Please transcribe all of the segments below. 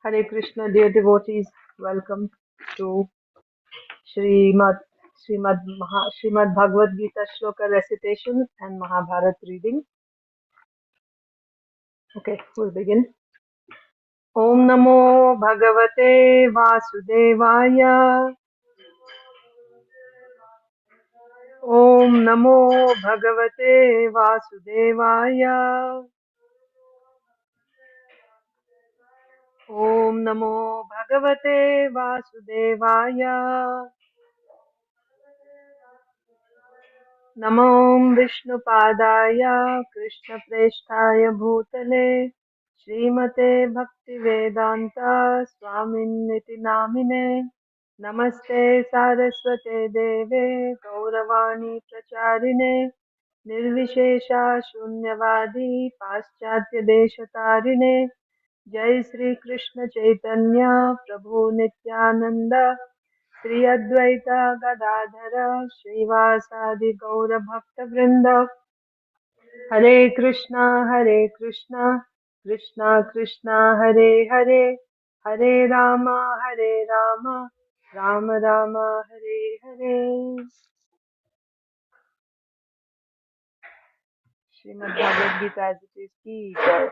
Hare Krishna, dear devotees, welcome to Srimad Srimad Bhagavad Gita Shloka recitation and Mahabharata reading. Okay, we'll begin. Om Namo Bhagavate Vasudevaya. Om Namo Bhagavate Vasudevaya. Om Namo Bhagavate Vasudevaya. Namo Vishnupadaya Krishna Presthaya Bhutale Srimate Bhaktivedanta Swaminiti Namine Namaste Saraswate Deve Gauravani Pracharine Nirvishesha Shunyavadi Paschatya Deshatarine Jai Sri Krishna Chaitanya Prabhu Nityananda Sri Advaita Gadadhara Srivasadi Gaura Bhakta Vrinda Hare Krishna Krishna Krishna Hare Hare Hare Rama Rama Rama Hare Hare. Srimad Bhagavad Gita as it is ki jai.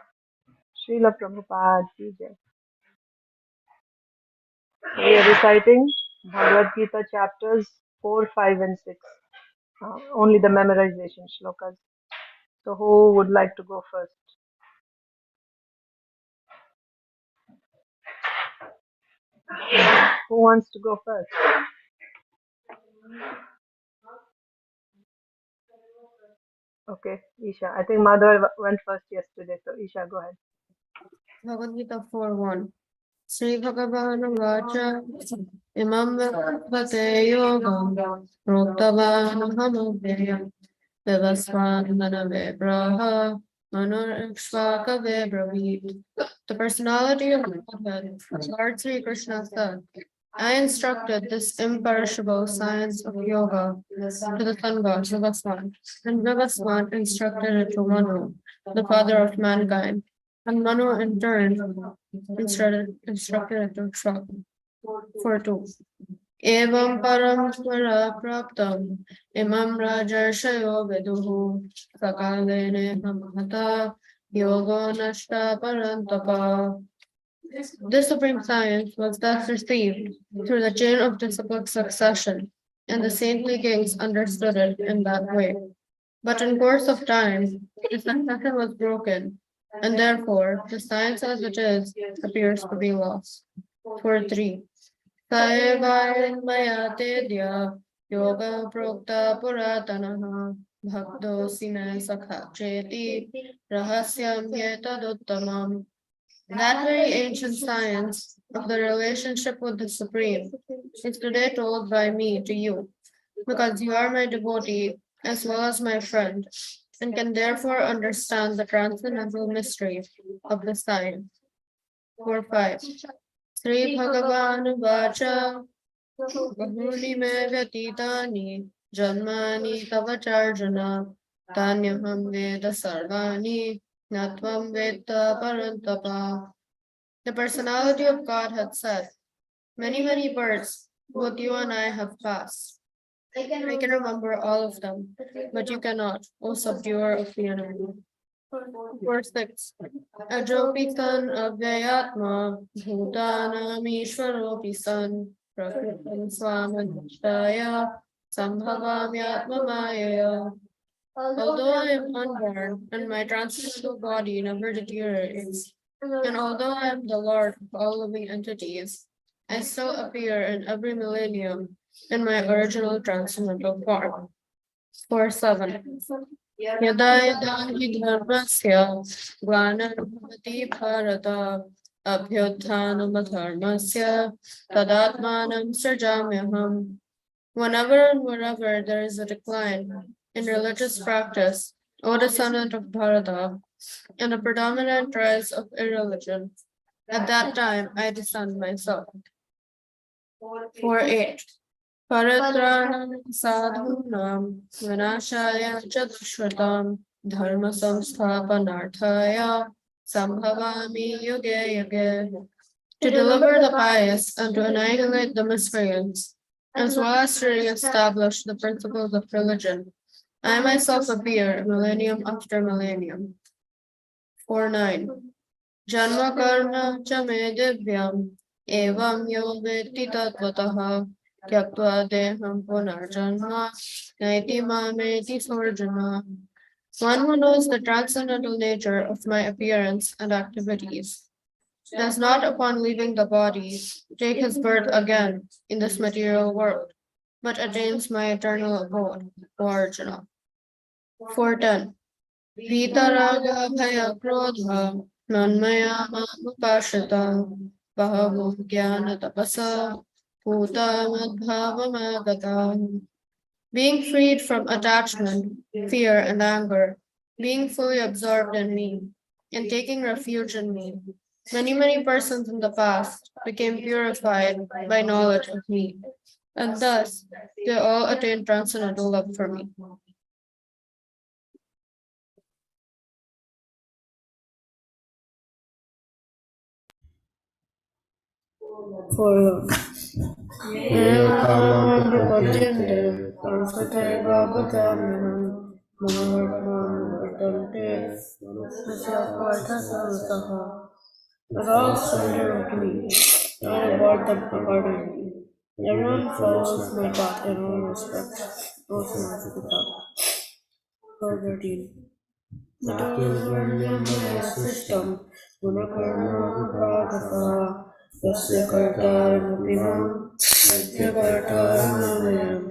Srila Prabhupada ki jai. We are reciting Bhagavad Gita chapters 4, 5 and 6. Only the memorization shlokas. So who would like to go first? Who wants to go first? Okay, Isha. I think Madhav went first yesterday, so Isha, go ahead. Bhagavad Gita 4.1 Sri Bhagavan Vacha Imam Vate Yogam Roktavan Hamavayam Vivasvan Manave Braha Manur Ikshvakave Bravit. The personality of Godhead, Lord Sri Krishna said, I instructed this imperishable science of yoga to the sun god Vivasvan, and Vivasvan instructed it to Manu, the father of mankind. And Manu in turn instructed it to Shaka. 4.2 Evam param swara praptam imam rajarshayo viduhu sakalene hamata yogo nashta parantapa. This supreme science was thus received through the chain of disciplic succession, and the saintly kings understood it in that way. But in course of time, the succession was broken, and therefore the science as it is appears to be lost. 4.3 Saevayam maya tedya yoga prokta puratanaha bhakto sine sakha cheti rahasyam yetaduttamam. That very ancient science of the relationship with the Supreme is today told by me to you, because you are my devotee as well as my friend, and can therefore understand the transcendental mystery of the science. 4.5 Sri Bhagavan Vacha Bahuni me vyatitani Janmani tavacharjana Tanyaham Veda Sarvani Natvam Veda Parantapa. The personality of God had said, many births both you and I have passed. I can remember all of them, but you cannot, O subduer of the enemy. 4.6 Ajopi san avyayatma bhutanam ishwaropi san prakritam swamadhishtaya sambhavamyatma mayaya. Although I am unborn and my transcendental body never deteriorates, and although I am the Lord of all living entities, I still appear in every millennium in my original transcendental form. 4.7 Yada yada hi dharmasya glanarvati bharata abhyutthanam dharmasya tadatmanam srajamyaham. Whenever and wherever there is a decline in religious practice, O descendant of Bharata, and a predominant rise of irreligion, at that time I descend myself. 4.8 Paratranam sadhunam vinashaya cha dushratam dharma samsthapanarthaya sambhavami yuge yuge. to deliver the pious, and to annihilate the miscreants, as well as to re-establish the principles of religion. I myself appear millennium after millennium. 4-9. Janma karma cha me divyam evam yo veti tatvatah tyaktva deham punarjanma naiti mameti sorjana. One who knows the transcendental nature of my appearance and activities does not, upon leaving the body, take his birth again in this material world, but attains my eternal abode, Arjuna. 410. Vitaraga bhaya krodha nanmaya mamupashita bahavu jnana tapasa bhuta madbhavamagata. Being freed from attachment, fear, and anger, being fully absorbed in me, and taking refuge in me, many persons in the past became purified by knowledge of me, and thus they all attained transcendental love for me. For Pajyante, Parsate Bhagavatam, Mahatman Patante, Sasyapatha Sarvasaha. But all surrender to me. I reward them accordingly. Everyone follows my path in all respects. Also, Gita. 413. Brahmya system, Gunakarma Vibhagasa, Yasya Kartaramapimam, Yasya Kartaramapimam.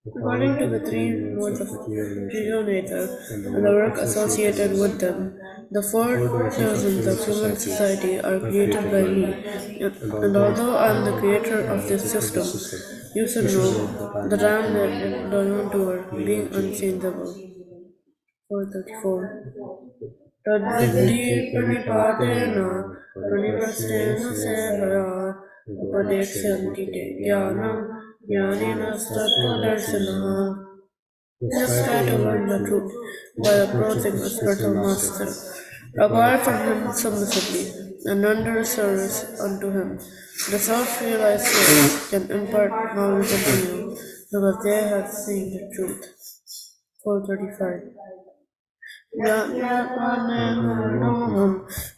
According to the three modes of nature and the work associated with them, the four divisions of human society are created by me, and although I am the creator of this system, you should know that I am the non-doer, being unchangeable. 434. Tadviddhi pranipatena praniprastena sevaya upadekshyanti te jnanam jnanena sattvadarshana. Just try to learn the truth by approaching a spiritual master. Acquire from him submissively and render service unto him. The self-realized souls can impart knowledge unto you because they have seen the truth. 435. Yajnapanemanam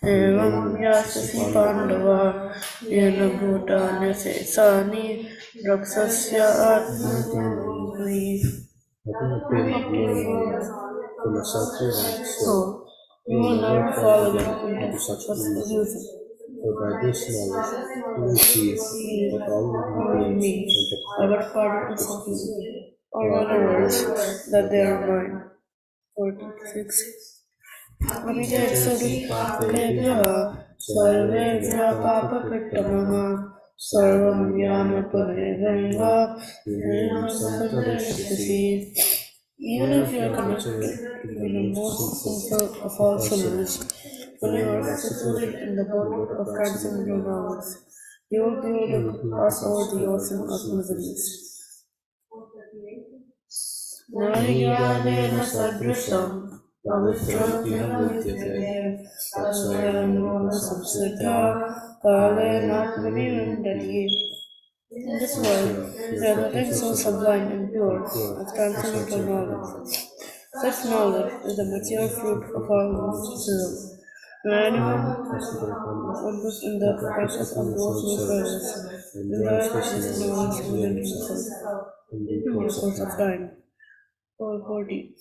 evam yasasi pandava yena bhutane sesani raksasya atmani. So, you will never fall again into such illusion. For by this knowledge, you will see that all living beings are but particles of you, or in other words, that they are mine. 46. Abhijayasudipakebhya sarvebhya papakrittamah sarvam jnanapunevaha yena santadrishyasi. Even if you are connected to the most simple of all sinners, when you are secluded in the boat of transcendental knowledge, you will be able to cross over the ocean of miseries. Nayajnana sadrisham pavitram vidyate tasvayam samsiddha kalenatmani vindati. In this world, there is nothing so sublime and pure as transcendental knowledge. Such knowledge is the mature fruit of all mysticism. When anyone wanders in the process of devotional service, enjoys this knowledge within himself in the course of time. 440.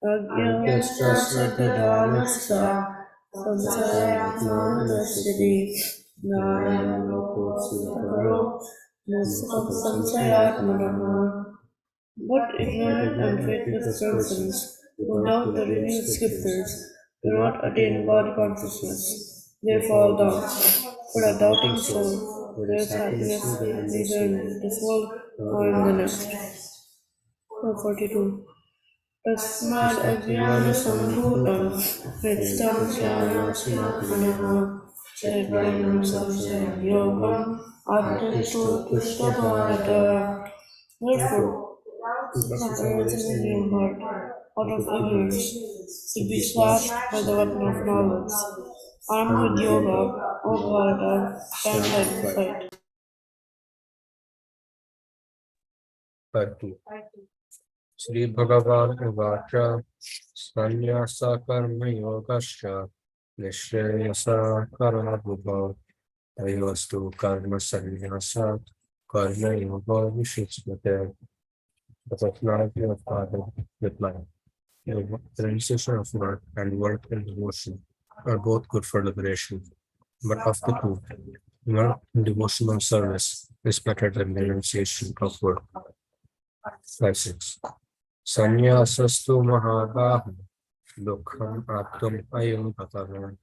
Agyastasvadadanasta samsayatmanasidi narayanakosilakaro musukam samsayatmanama. But ignorant and faithless persons who doubt the revealed scriptures do not attain God consciousness. They fall down. For a doubting soul, there is happiness neither in this world nor in the next. 442. Tasmad ajnana sambhutam hritam jnanasinapunaha chaitanyam samsayam yogam atyasto tushta bharata. Therefore, not everything in your heart, out of ignorance, should be slashed by the weapon of knowledge. Armed with yoga, O Bharata, stand side by side. Part 2. Sri Bhagavan Uvacha Sanyasa Karma Yogasya Nishreyasa Karma Bhubha Ayostu Karma Sanyasa Karma Yoga Vishitsmate. The personality of Father replied, the realization of work and work and devotion are both good for liberation, but of the two, work in devotional service is better than the renunciation of work. 5.6. Sanyasastu Mahabahu Dukham Atum Ayam Patavan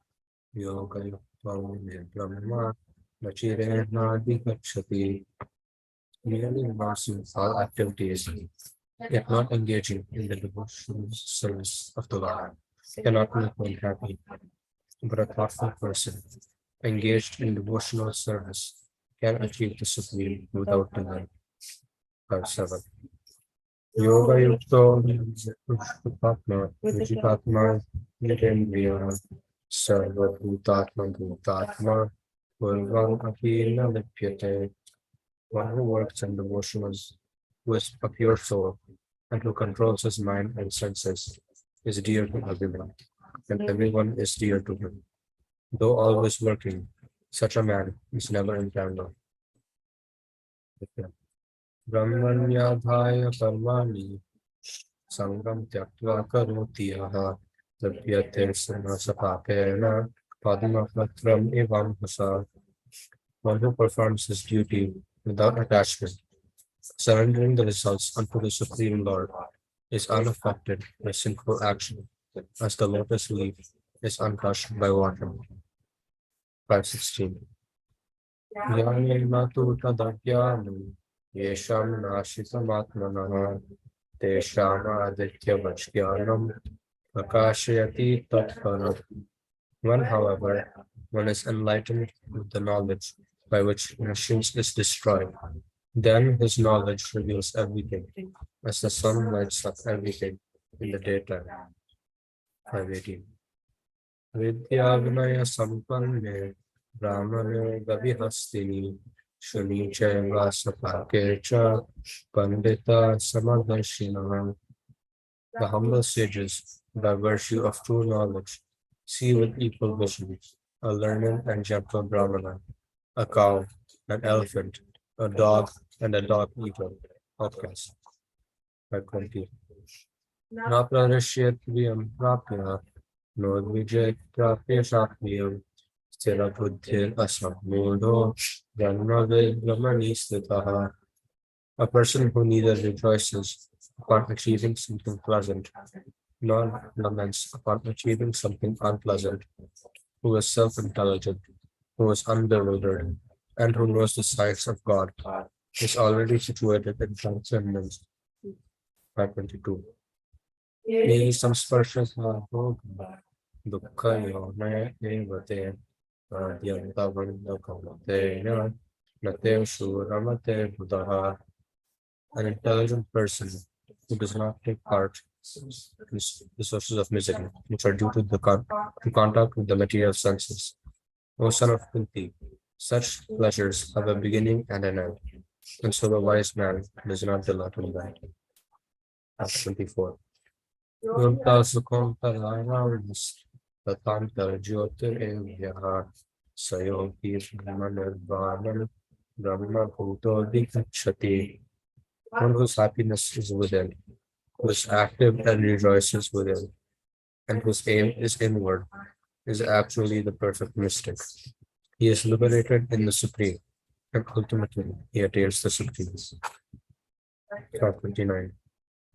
Yoga Yuktam Brahma Nachire Nadi Gachati. Merely embracing all activities, yet not engaging in the devotional service of the Lord, cannot make one happy. But a thoughtful person, engaged in devotional service, can achieve the supreme without delay. 5.7. Yoga Yukto Pushpatma Vijitatma Nitendriya Sarva Bhutatma Bhutatma Purvam Apina Lipyate. One who works in devotionals, who is a pure soul, and who controls his mind and senses, is dear to everyone, and everyone is dear to him. Though always working, such a man is never entangled. Brahmanyadhaya karmani sangam tyaktva karoti yaha labhyate sanasapapena padmapatram evam hasa. One who performs his duty without attachment, surrendering the results unto the Supreme Lord, is unaffected by sinful action, as the lotus leaf is untouched by water. 5.16. Jnanena tu tadajnanam yesham nashitamatmanah tesham adityavajnanam prakashayati tatparam. When, however, one is enlightened with the knowledge by which ignorance is destroyed, then his knowledge reveals everything, as the sun lights up everything in the daytime. 5.18. Vidyavinaya sampanne brahmane gavihastini shuni chaiva sapakecha pandita samadarshina. The humble sages, by virtue of true knowledge, see with equal vision a learned and gentle brahmana, a cow, an elephant, a dog, and a dog eater. Outcast. 5.20. Na prarashyat viyam prapya nodvijay prapya shakmiyam stira buddhir asamudho janmave brahmani stitaha. A person who neither rejoices upon achieving something pleasant nor laments upon achieving something unpleasant, who is self-intelligent, who is unbewildered, and who knows the signs of God, is already situated in transcendence. 5.22. Ye samsparsha bhoga dukkha yonaya evate adhyantavandakamatena nate shuramate buddha. An intelligent person who does not take part in the sources of misery, which are due to to contact with the material senses. O son of Kunti, such pleasures have a beginning and an end, and so the wise man does not delight in that. 24. Yunta sukham tarayavas tatantar jyotir evyaha sayogi brahmanirvanam brahma bhuto dikachati. One whose happiness is within, who is active and rejoices within, and whose aim is inward, is actually the perfect mystic. He is liberated in the Supreme, and ultimately he attains the Supreme. 29.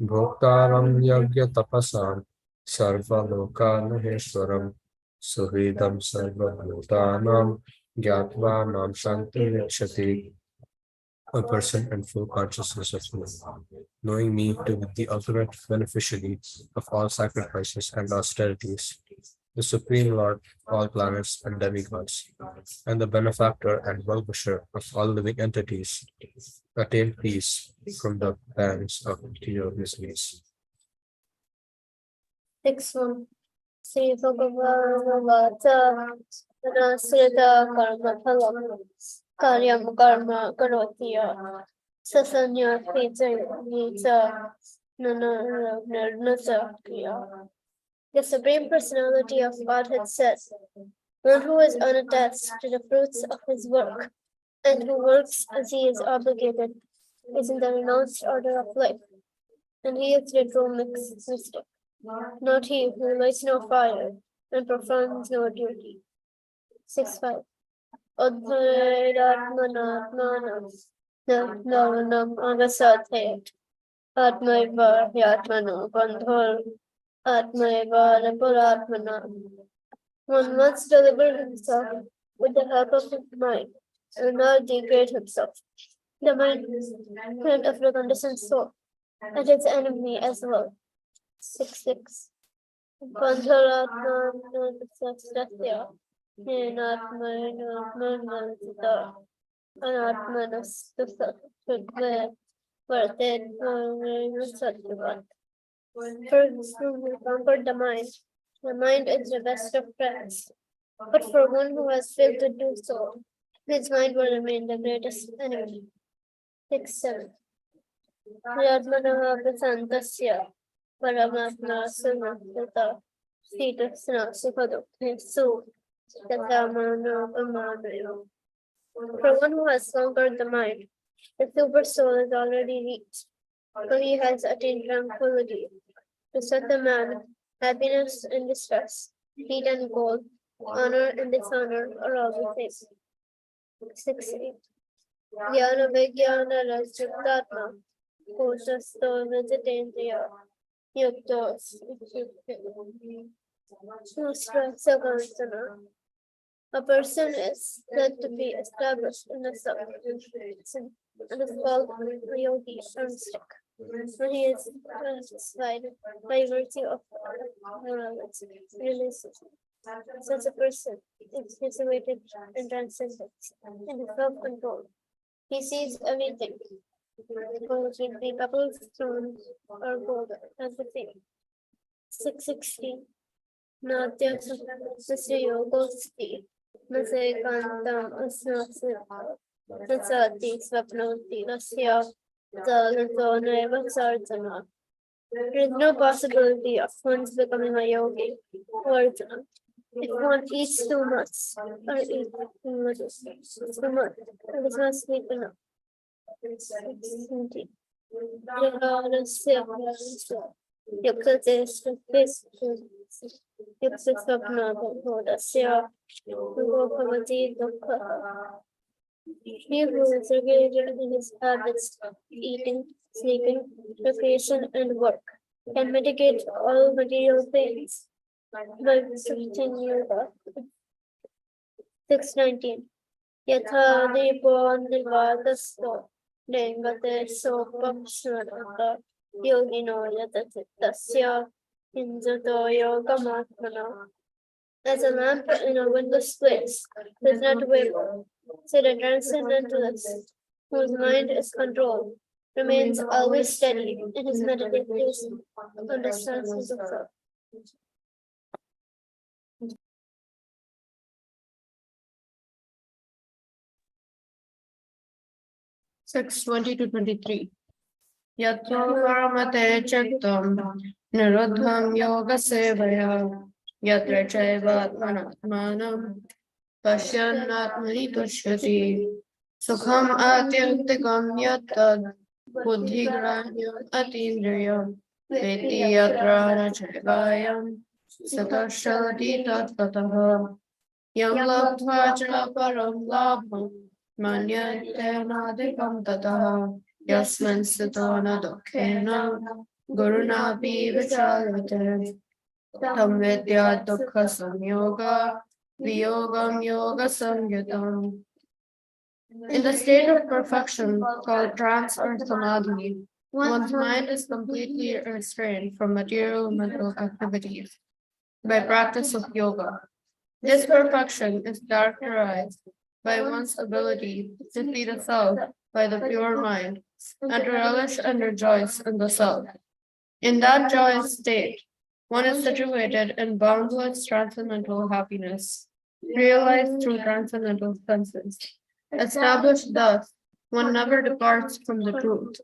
Bhoktaram yagya tapasam sarva lokanaheshwaram suhridam sarva bhutanam gyatva nam shanti vikshati. A person in full consciousness of me, knowing me to be the ultimate beneficiary of all sacrifices and austerities, the Supreme Lord of all planets and demigods, and the benefactor and well-wisher of all living entities, attain peace from the pangs of material miseries. 6.1. Sri Bhagavan Vacha Anasrita karma phalam karyam karma karoti sasanya nija nirnasa kriya. The Supreme Personality of Godhead says, one who is unattached to the fruits of his work and who works as he is obligated is in the renounced order of life, and he is the true mystic, not he who lights no fire and performs no duty. 6.5. Adhairatmanatmanam navanam avasathayat atmaiva yatmano bandhor atmaiva rapuratmana. One must deliver himself with the help of his mind and not degrade himself. The mind, friend of the conditioned soul, and its enemy as well. 6.6. Bandharatmanasya Nenatmanasita Anatmanasya Varted Satyavat. First, who conquered the mind is the best of friends. But for one who has failed to do so, his mind will remain the greatest enemy. 6.7. Yatmanaha prasantasya Paramatma Sunatata Sitasna Sukadukhe Su Tatamano Amanayo. For one who has conquered the mind, the super soul is already reached, for he has attained tranquility. To such a man, happiness and distress, heat and cold, honor and dishonor are all the same. 6.8. Jnana Vijnana Rajyuktatma Koshasto Vijitendriya Yukto Shustra. A person is said to be established in a self and is called a yogi or mystic. When he is satisfied by virtue of morality, releases. Such a person is situated in transcendence and self-control. He sees everything, whether it be pebbles, stones, or gold, as the same. 6.16. Natya Yogosti Nase Kantam Asnasi Nasati Swapnoti Nasya Zalato Neva Sarjana. There is no possibility of one's becoming a yogi or Arjuna. If one eats too much or eats too much, it is not sweet enough. 17. He who is regulated in his habits of eating, sleeping, recreation, and work can mitigate all material pains by practicing yoga. 6.19. Yatha depo nirvadasto Dengate sopamsvarata yogino yatachitasya injato yogamatmana. As a lamp in a windowless place does not waver, so the transcendentalist, whose mind is controlled, remains always steady in his meditation on the senses of self. 6:20-23. Yatro paramate chaktam nirodham yoga sevaya yatra chaivatmanatmanam pasyanatmani tushyati sukham atyantikam yattad buddhigranyam atindriyam veti yatra rachaivayam satashalati tattatah yam labdhva cha param labham Manyantenadikam tataha yasmin sitona dukkena gurunapi vichalate tam vidya dukkha samyoga viyogam yoga samyutam. In the state of perfection called trance or samadhi, one's mind is completely restrained from material mental activities by practice of yoga. This perfection is characterized by one's ability to see the self by the pure mind and to relish and rejoice in the self. In that joyous state, one is situated in boundless transcendental happiness. realized through transcendental senses. Established thus, one never departs from the truth,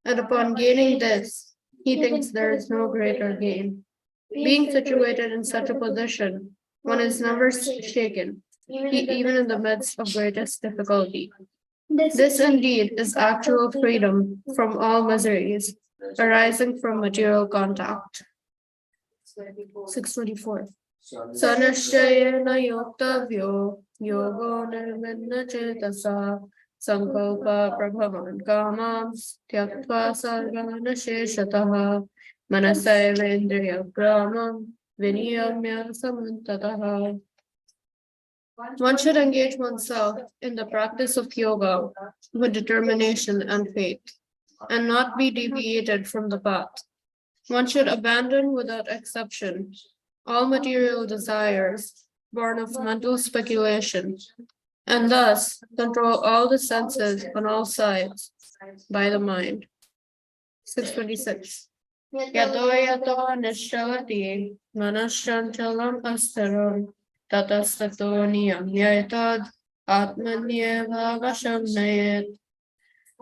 and upon gaining this, he thinks there is no greater gain. Being situated in such a position, one is never shaken, even in the midst of greatest difficulty. This indeed is actual freedom from all miseries arising from material contact. 624. Sanashayana yoktavyo yogo nirvinna chetasa sankalpa prabhavan kamam tyaktva sarvana sheshataha manasayavendriya gramam viniyamya samantataha. One should engage oneself in the practice of yoga with determination and faith, and not be deviated from the path. One should abandon without exception all material desires born of mental speculation, and thus control all the senses on all sides by the mind. 626. Yato yato nishavati manashanchalam astaram tatastato niyamyayatad atmanyeva vasham nayet.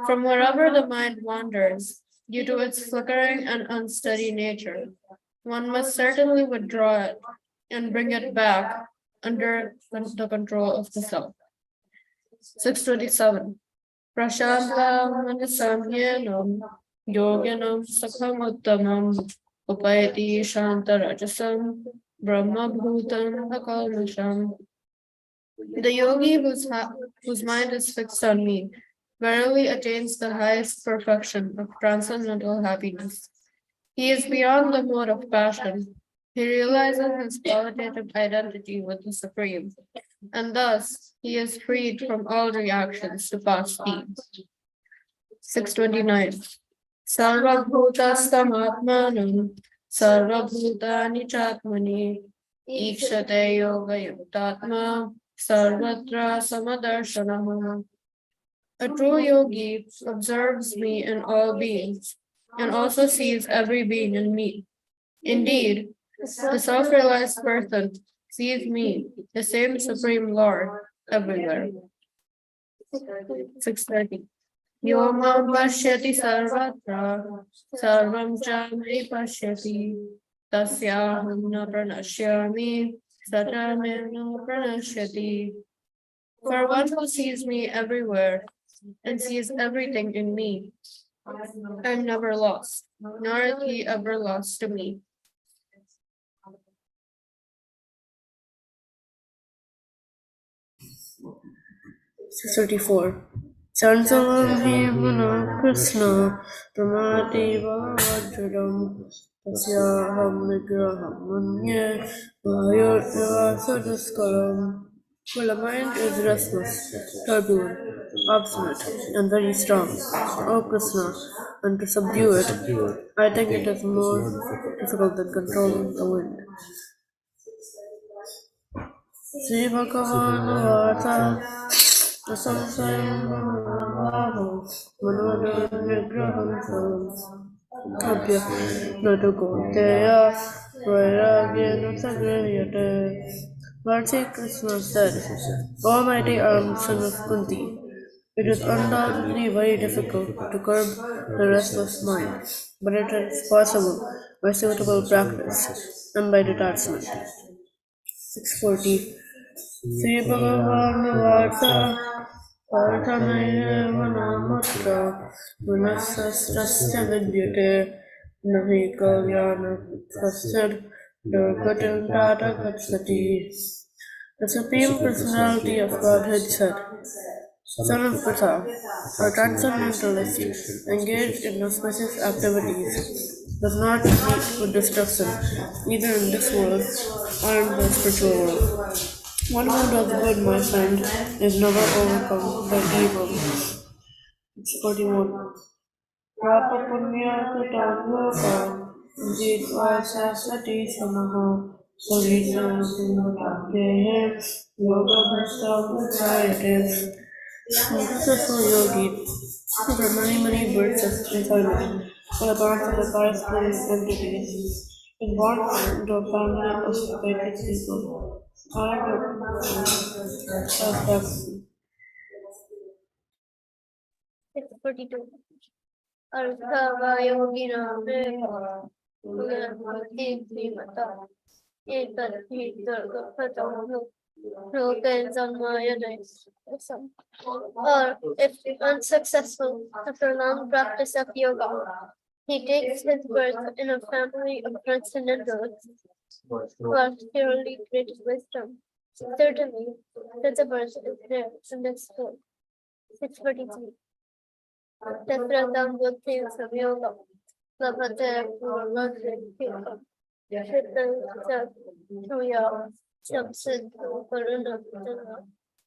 From wherever the mind wanders, due to its flickering and unsteady nature, one must certainly withdraw it and bring it back under the control of the self. 627. Prashanta manasamyenam yoginam sakhamuttamam upayati shantarajasam brahma bhutam akalmasham. The yogi whose mind is fixed on me verily attains the highest perfection of transcendental happiness. He is beyond the mode of passion. He realizes his qualitative identity with the Supreme, and thus he is freed from all reactions to past deeds. 629. Sarvabhutastamatmanam sarvabhutani chatmani ikshate yoga yuktatma sarvatra samadarshanaha. A true yogi observes me in all beings and also sees every being in me. Indeed, the self-realized person sees me, the same Supreme Lord, everywhere. 630. Yo mam pashyati sarvatra, sarvam cha me pashyati, tasyaham na pranashyami, sata me na pranashyati. For one who sees me everywhere and sees everything in me, I am never lost, nor is he ever lost to me. Six 34. Sansalam Himana Krishna Pramati Vajradam Tasyaham Nigraham Manye Mayurvasa Duskalam. Well, the mind is restless, turbulent, obstinate, and very strong. O Krishna, and to subdue it, I think it is more difficult than controlling the wind. Sri Bhagavan Vata Asamsayam Bhava Manodan Vigraham Salam Abhya Natakoteya Vairagya Natagrayate. Lord Sri Krishna said, Almighty son of Kunti, it is undoubtedly very difficult to curb the restless mind, but it is possible by suitable practice and by detachment. 640. Sri Bhagavan Vata Parthanaya Manamatra Manasastasya Vidyate Nahi Kalyana Prasad Durgatam Tata Gatsati. The Supreme Personality of Godhead said, Son of Pritha, a transcendentalist engaged in auspicious activities does not meet with destruction, either in this world or in the spiritual world. One who does good, my friend, is never overcome by evil. It's 41. Prapa punya katavloka jitva sasati samaha savita sumatatehe yoga bhasta utrayate. Successful yogi, after many births of employment, and born to the corresponding entities, is born into a family of faithful people. 642. Arthava yogina mata. Etat hi durgapata broken or if unsuccessful after long practice of yoga, he takes his birth in a family of transcendentalists who have purely great wisdom. Certainly, such a birth is there in this school. 643. Tefratam Buddhi Samyoga. Labhate Purvati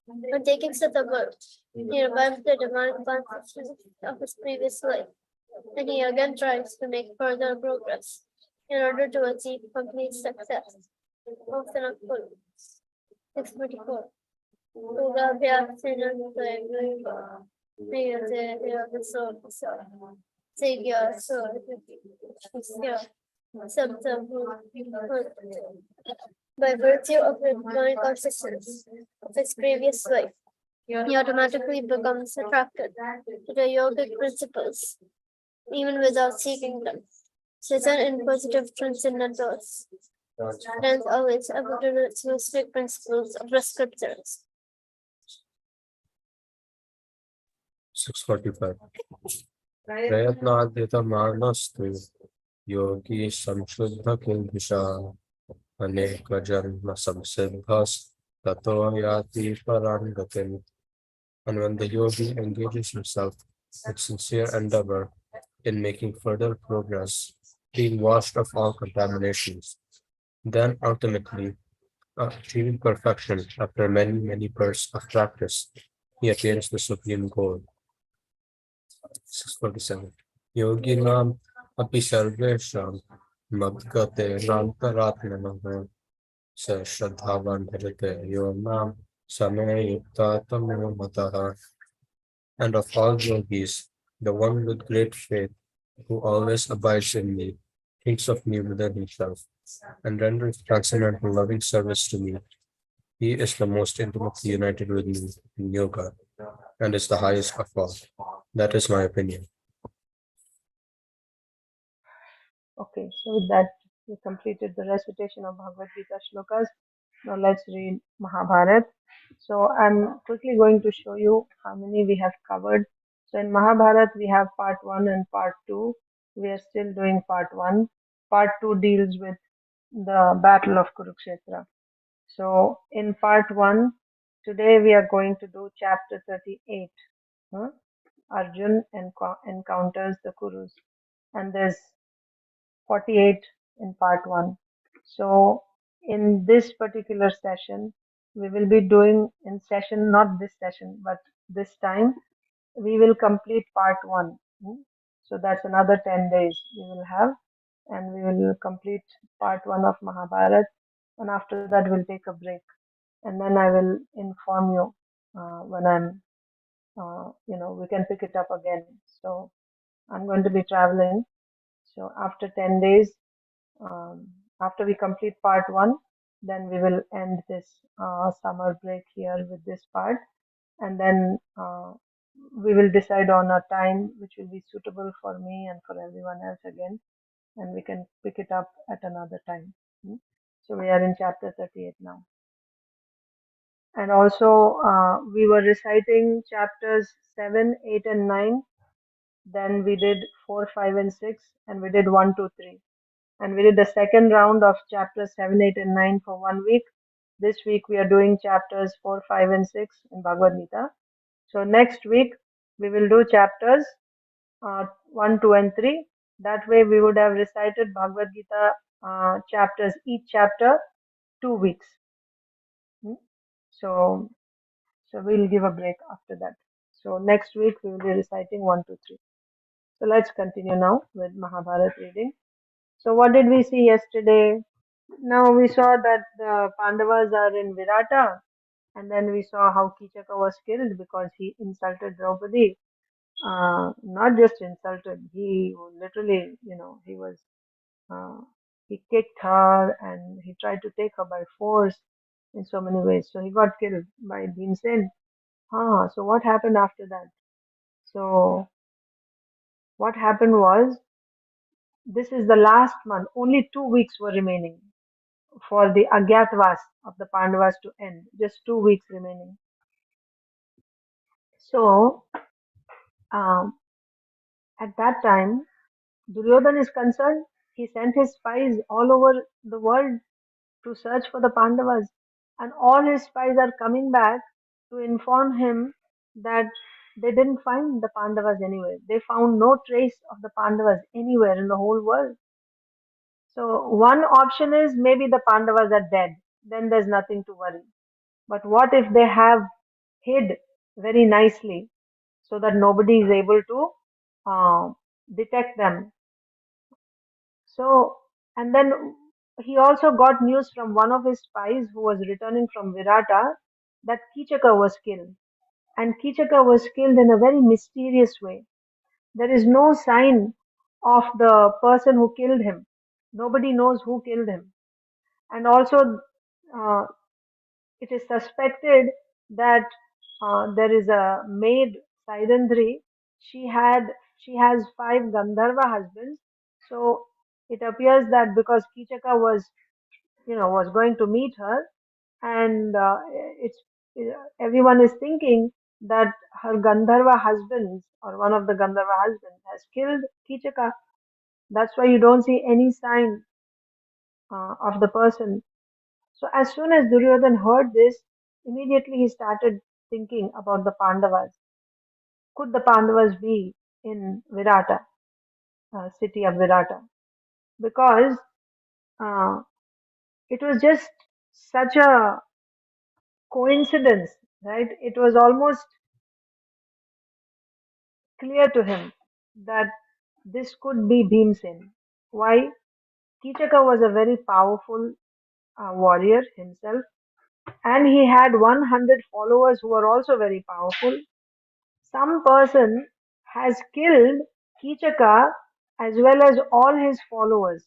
when taking such a birth, he revives the divine consciousness of his previous life, and he again tries to make further progress in order to achieve complete success. Often of full. 644. By virtue of the divine consciousness of his previous life, he automatically becomes attracted to the yogic principles, even without seeking them. Such an inquisitive transcendentalist stands always above the ritualistic principles of the scriptures. 645. प्रयत्नाद्यतमानस्तु योगी संशुद्ध किल्बिषा अनेक जन्म संसिद्धस्ततो याति परां गतिम्. And when the yogi engages himself with sincere endeavor in making further progress, being washed of all contaminations, then ultimately, achieving perfection after many births of practice, he attains the supreme goal. 647. Yoginam api sarvesham madgate rantaratmanah sa shraddhavan bhajate yonam samyukta tamo mataha. And of all yogis, the one with great faith, who always abides in me, thinks of me within himself, and renders transcendental loving service to me. He is the most intimately united with me in yoga, and is the highest of all. That is my opinion. Okay, so with that, we completed the recitation of Bhagavad Gita shlokas. Now let's read Mahabharata. So I'm quickly going to show you how many we have covered. So in Mahabharata, we have part 1 and part 2. We are still doing part 1. Part 2 deals with the battle of Kurukshetra. So in part 1, today we are going to do chapter 38. Arjun encounters the Kurus. And there's 48 in part 1. So in this particular session, we will be doing in session, not this session, but this time, we will complete part 1. So that's another 10 days we will have, and we will complete part 1 of Mahabharata, and after that we'll take a break. And then I will inform you when we can pick it up again. So I'm going to be traveling. So after 10 days, after we complete part 1, then we will end this summer break here with this part, and then we will decide on a time which will be suitable for me and for everyone else again, and we can pick it up at another time. So we are in chapter 38 now. And also, we were reciting chapters 7, 8, and 9. Then we did 4, 5, and 6, and we did 1, 2, 3. And we did the second round of chapters 7, 8, and 9 for 1 week. This week we are doing chapters 4, 5, and 6 in Bhagavad Gita. So next week we will do chapters 1, 2, and 3. That way we would have recited Bhagavad Gita chapters, each chapter 2 weeks. So we'll give a break after that. So next week we will be reciting 1, 2, 3. So let's continue now with Mahabharata reading. So what did we see yesterday? Now we saw that the Pandavas are in Virata, and then we saw how Kichaka was killed because he insulted Draupadi. Not just insulted, he literally, uh, he kicked her and he tried to take her by force. in so many ways. So he got killed by Bhimsen. So what happened after that? So what happened was, this is the last month. Only 2 weeks were remaining for the Agyatvas of the Pandavas to end. Just 2 weeks remaining. So um, at that time, Duryodhan is concerned. He sent his spies all over the world to search for the Pandavas, and all his spies are coming back to inform him that they didn't find the Pandavas anywhere. They found no trace of the Pandavas anywhere in the whole world. So one option is maybe the Pandavas are dead. Then there's nothing to worry. But what if they have hid very nicely so that nobody is able to uh, detect them? So, and then he also got news from one of his spies who was returning from Virata that Kichaka was killed. And Kichaka was killed in a very mysterious way. There is no sign of the person who killed him. Nobody knows who killed him. And also, uh, it is suspected that there is a maid, Saidandri. She had she has 5 Gandharva husbands. So it appears that because Kichaka was going to meet her, and it's everyone is thinking that her Gandharva husbands or one of the Gandharva husbands has killed Kichaka. That's why you don't see any sign of the person. So as soon as Duryodhan heard this, immediately he started thinking about the Pandavas. Could the Pandavas be in Virata, city of Virata? Because uh, it was just such a coincidence, right? It was almost clear to him that this could be Bhimsen. Why? Kichaka was a very powerful warrior himself, and he had 100 followers who were also very powerful. Some person has killed Kichaka as well as all his followers,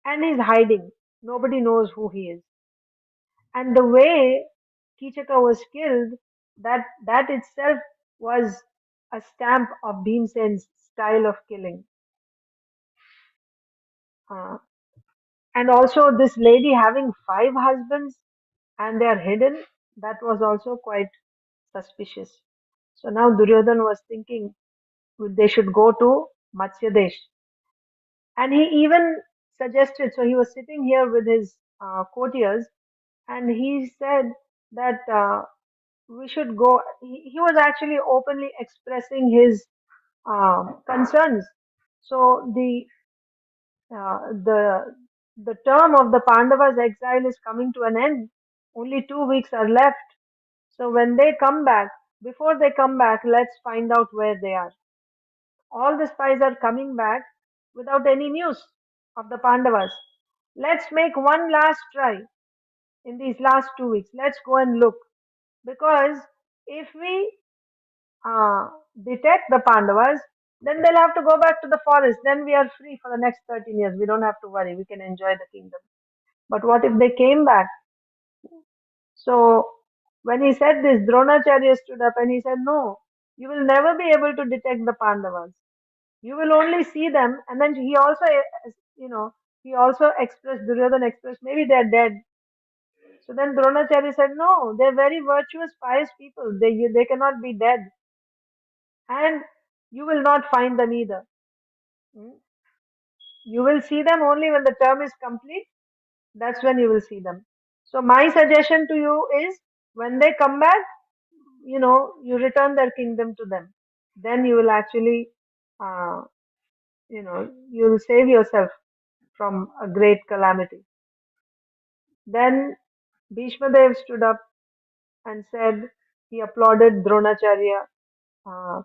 and he's hiding. Nobody knows who he is. And the way Kichaka was killed, that itself was a stamp of Bhimsen's style of killing. Uh, and also this lady having 5 husbands and they are hidden, that was also quite suspicious. So now Duryodhan was thinking they should go to Matsyadesh. And he even suggested, so he was sitting here with his courtiers, and he said that we should go. He was actually openly expressing his concerns. So the term of the Pandavas' exile is coming to an end. Only 2 weeks are left. So when they come back, before they come back, let's find out where they are. All the spies are coming back without any news of the Pandavas. Let's make one last try in these last 2 weeks. Let's go and look. Because if we uh, detect the Pandavas, then they'll have to go back to the forest. Then we are free for the next 13 years. We don't have to worry. We can enjoy the kingdom. But what if they came back? So when he said this, Dronacharya stood up and he said, no, you will never be able to detect the Pandavas. You will only see them. And then he also, he also expressed, Duryodhana expressed, maybe they're dead. So then Dronacharya said, no, they're very virtuous, pious people. They cannot be dead. And you will not find them either. Hmm? You will see them only when the term is complete. That's when you will see them. So my suggestion to you is when they come back, you return their kingdom to them. Then you will actually, you will save yourself from a great calamity. Then Bhishmadev stood up and said, he applauded Dronacharya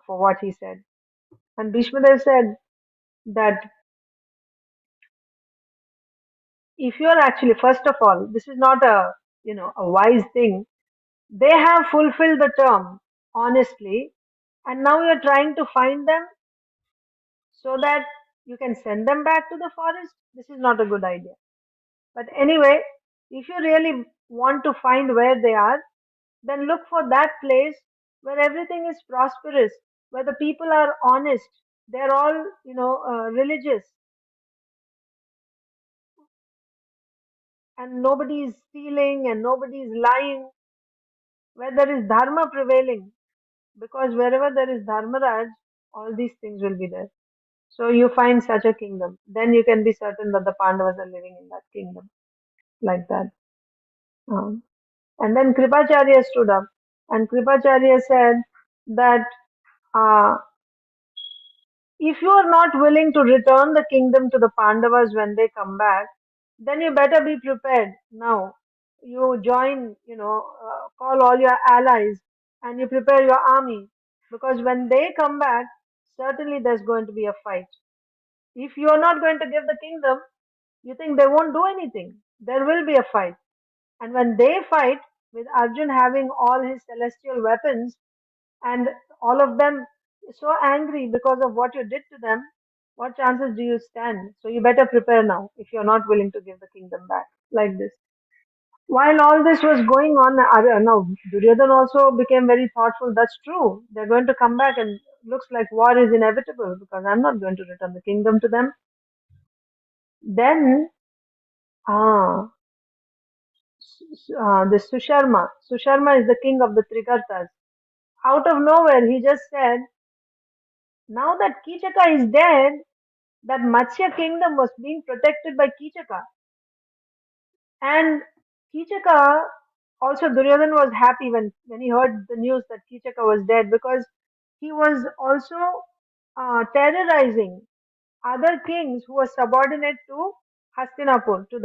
for what he said. And Bhishmadev said that if you are actually, first of all, this is not a wise thing. They have fulfilled the term honestly, and now you are trying to find them so that you can send them back to the forest. This is not a good idea. But anyway, if you really want to find where they are, then look for that place where everything is prosperous, where the people are honest, they're all, religious, and nobody is stealing and nobody is lying, where there is dharma prevailing. Because wherever there is dharmaraj, all these things will be there. So you find such a kingdom, then you can be certain that the Pandavas are living in that kingdom, like that. Um, and then Kripacharya stood up, and Kripacharya said that uh, if you are not willing to return the kingdom to the Pandavas when they come back, then you better be prepared now. You join, call all your allies and you prepare your army, because when they come back, certainly there's going to be a fight. If you are not going to give the kingdom, you think they won't do anything. There will be a fight. And when they fight, with Arjun having all his celestial weapons, and all of them so angry because of what you did to them, what chances do you stand? So you better prepare now if you're not willing to give the kingdom back, like this. While all this was going on, now Duryodhan also became very thoughtful. That's true. They're going to come back, and looks like war is inevitable because I'm not going to return the kingdom to them. Then, ah, this Susharma is the king of the Trigartas. Out of nowhere, he just said, now that Kichaka is dead, that Matsya kingdom was being protected by Kichaka. And Kichaka, also Duryodhan was happy when he heard the news that Kichaka was dead, because he was also terrorizing other kings who were subordinate to Hastinapur, to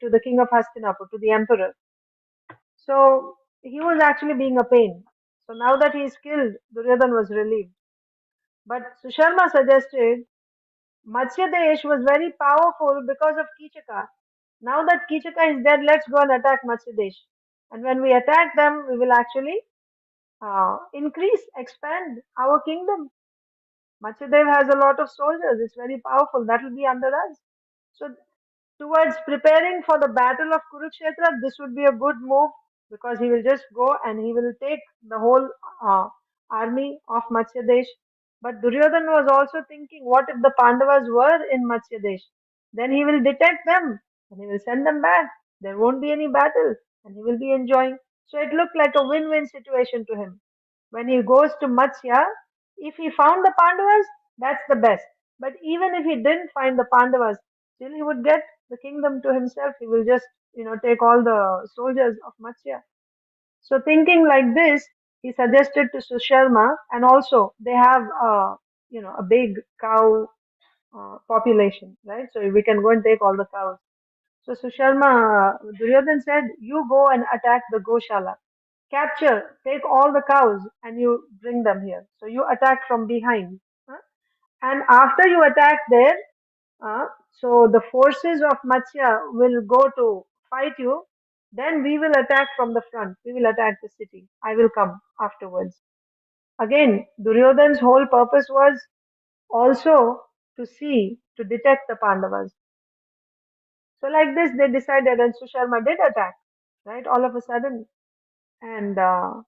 the king of Hastinapur, to the emperor. So he was actually being a pain. So now that he is killed, Duryodhan was relieved. But Susharma suggested Matsyadesh was very powerful because of Kichaka. Now that Kichaka is dead, let's go and attack Matsyadesh. And when we attack them, we will actually expand our kingdom. Matsyadev has a lot of soldiers. It's very powerful. That will be under us. So towards preparing for the battle of Kurukshetra, this would be a good move, because he will just go and he will take the whole uh, army of Matsyadesh. But Duryodhan was also thinking, what if the Pandavas were in Matsyadesh? Then he will detect them and he will send them back. There won't be any battle and he will be enjoying. So it looked like a win-win situation to him. When he goes to Matsya, if he found the Pandavas, that's the best. But even if he didn't find the Pandavas, still he would get the kingdom to himself. He will just, take all the soldiers of Matsya. So thinking like this, he suggested to Susharma, and also they have, a big cow population, right? So we can go and take all the cows. So Susharma, Duryodhan said, you go and attack the Goshala. Capture, take all the cows and you bring them here. So you attack from behind. Huh? And after you attack there, uh, so the forces of Matsya will go to fight you. Then we will attack from the front. We will attack the city. I will come afterwards. Again, Duryodhan's whole purpose was also to detect the Pandavas. So like this, they decided, and Susharma did attack, right? All of a sudden, and uh,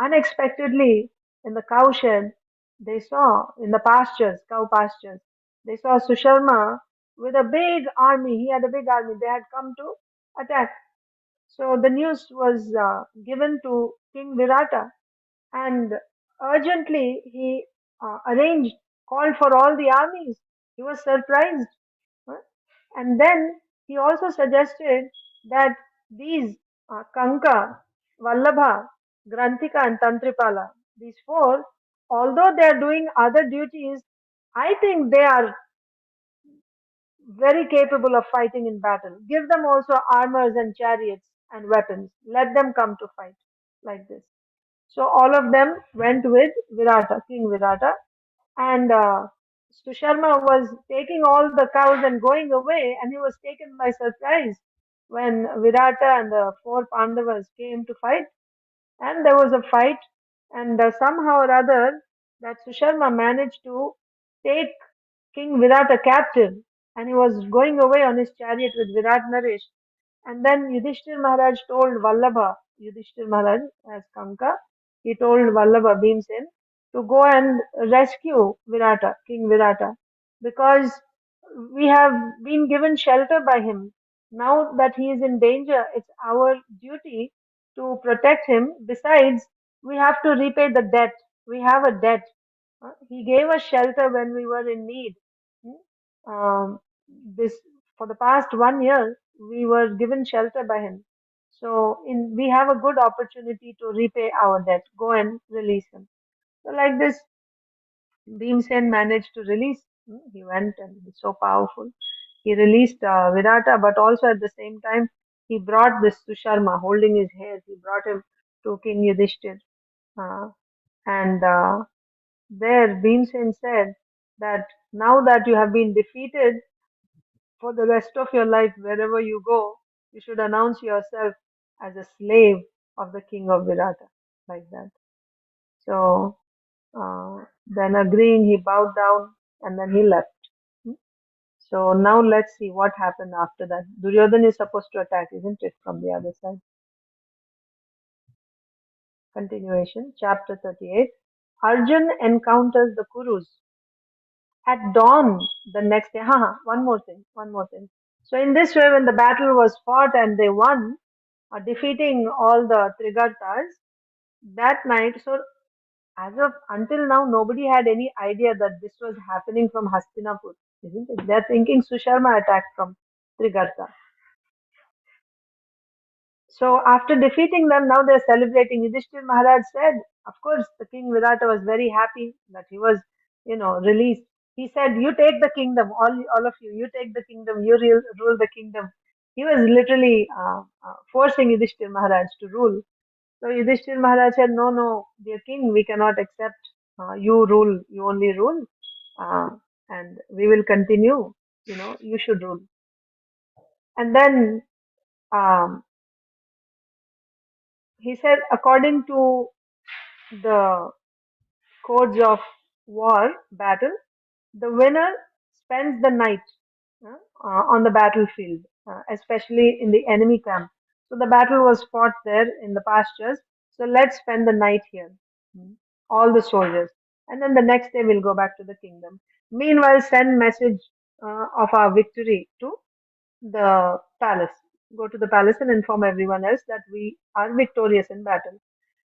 unexpectedly, in the cowshed, they saw in the cow pastures, they saw Susharma with a big army. He had a big army. They had come to attack. So the news was given to King Virata, and urgently he called for all the armies. He was surprised. Huh? And then he also suggested that these Kanka, Vallabha, Granthika, and Tantripala, these four, although they are doing other duties, I think they are very capable of fighting in battle. Give them also armors and chariots and weapons. Let them come to fight, like this. So all of them went with Virata, King Virata, and Susharma was taking all the cows and going away, and he was taken by surprise when Virata and the four Pandavas came to fight, and there was a fight, and somehow or other that Susharma managed to take King Virata captive, and he was going away on his chariot with Virat Naresh. And then Yudhishthir Maharaj told Vallabha, Yudhishthir Maharaj as Kanka, he told Vallabha Bhimsen to go and rescue Virata, King Virata, because we have been given shelter by him. Now that he is in danger, it's our duty to protect him. Besides, we have to repay the debt. We have a debt. He gave us shelter when we were in need. Hmm? This for the past 1 year, we were given shelter by him. So, we have a good opportunity to repay our debt. Go and release him. So, like this, Bhimsen managed to release. He went and he's so powerful. He released Virata, but also at the same time, he brought this Susharma holding his hair. He brought him to King Yudhishthir. Uh, and there, Bhimsen said that now that you have been defeated, for the rest of your life, wherever you go, you should announce yourself as a slave of the king of Virata, like that. So, then agreeing, he bowed down and then he left. Hmm? So now let's see what happened after that. Duryodhana is supposed to attack, isn't it, from the other side? Continuation, chapter 38. Arjun encounters the Kurus. At dawn the next day, one more thing. So in this way, when the battle was fought and they won, defeating all the Trigartas, that night, so as of until now, nobody had any idea that this was happening from Hastinapur, isn't it? They're thinking Susharma attacked from Trigarta. So after defeating them, now they're celebrating. Yudhishthir Maharaj said, of course, the king Virata was very happy that he was, released. He said, "You take the kingdom, all of you. You take the kingdom. You rule the kingdom." He was literally forcing Yudhishthir Maharaj to rule. So Yudhishthir Maharaj said, "No, no, dear king, we cannot accept. You rule. You only rule, uh, and we will continue. You should rule." And then um, he said, according to the codes of war battle, the winner spends the night on the battlefield, especially in the enemy camp. So the battle was fought there in the pastures. So let's spend the night here, mm, all the soldiers, and then the next day we'll go back to the kingdom. Meanwhile, send message of our victory to the palace. Go to the palace and inform everyone else that we are victorious in battle.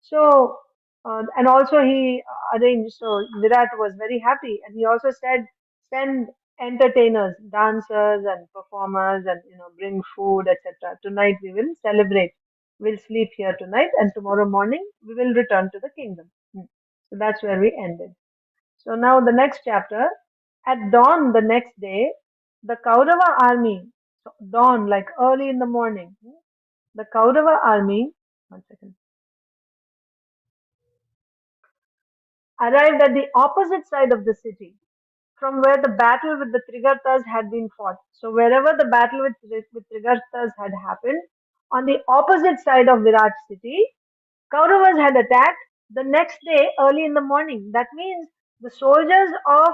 So, and also he arranged, so Virat was very happy, and he also said, send entertainers, dancers, and performers, and bring food, etc. Tonight we will celebrate. We'll sleep here tonight, and tomorrow morning we will return to the kingdom. So that's where we ended. So now the next chapter. At dawn the next day, the Kaurava army, so dawn like early in the morning, the Kaurava army, one second, arrived at the opposite side of the city from where the battle with the Trigartas had been fought. So wherever the battle with Trigartas had happened, on the opposite side of Virat city, Kauravas had attacked the next day early in the morning. That means the soldiers of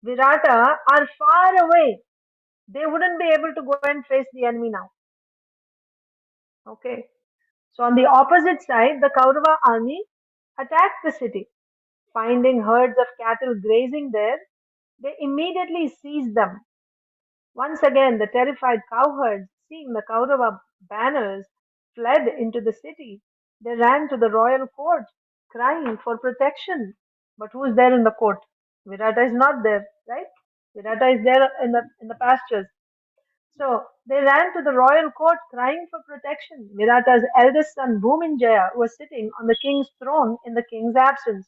Virata are far away. They wouldn't be able to go and face the enemy now. Okay. So on the opposite side, the Kaurava army attacked the city. Finding herds of cattle grazing there, they immediately seized them. Once again, the terrified cowherds, seeing the Kaurava banners, fled into the city. They ran to the royal court, crying for protection. But who is there in the court? Virata is not there, right? Virata is there in the pastures. So they ran to the royal court, crying for protection. Virata's eldest son, Bhuminjaya, was sitting on the king's throne in the king's absence.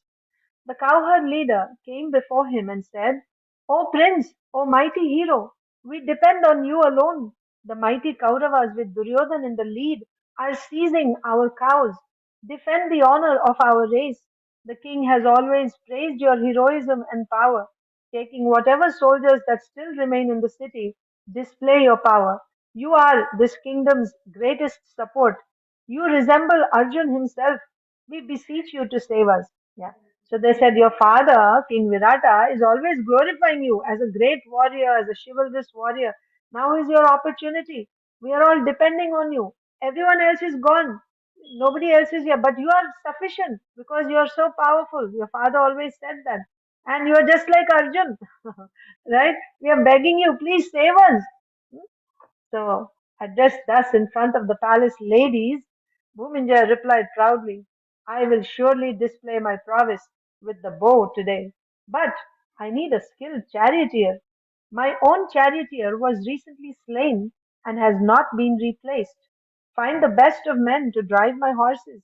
The cowherd leader came before him and said, "O prince, O mighty hero, we depend on you alone. The mighty Kauravas with Duryodhan in the lead are seizing our cows. Defend the honor of our race. The king has always praised your heroism and power. Taking whatever soldiers that still remain in the city, display your power. You are this kingdom's greatest support. You resemble Arjun himself. We beseech you to save us." Yeah. So they said, your father, King Virata, is always glorifying you as a great warrior, as a chivalrous warrior. Now is your opportunity. We are all depending on you. Everyone else is gone. Nobody else is here, but you are sufficient because you are so powerful. Your father always said that. And you are just like Arjun, right? We are begging you, please save us. So, addressed thus in front of the palace ladies, Bhuminjaya replied proudly, I will surely display my prowess with the bow today, but I need a skilled charioteer. My own charioteer was recently slain and has not been replaced. Find the best of men to drive my horses,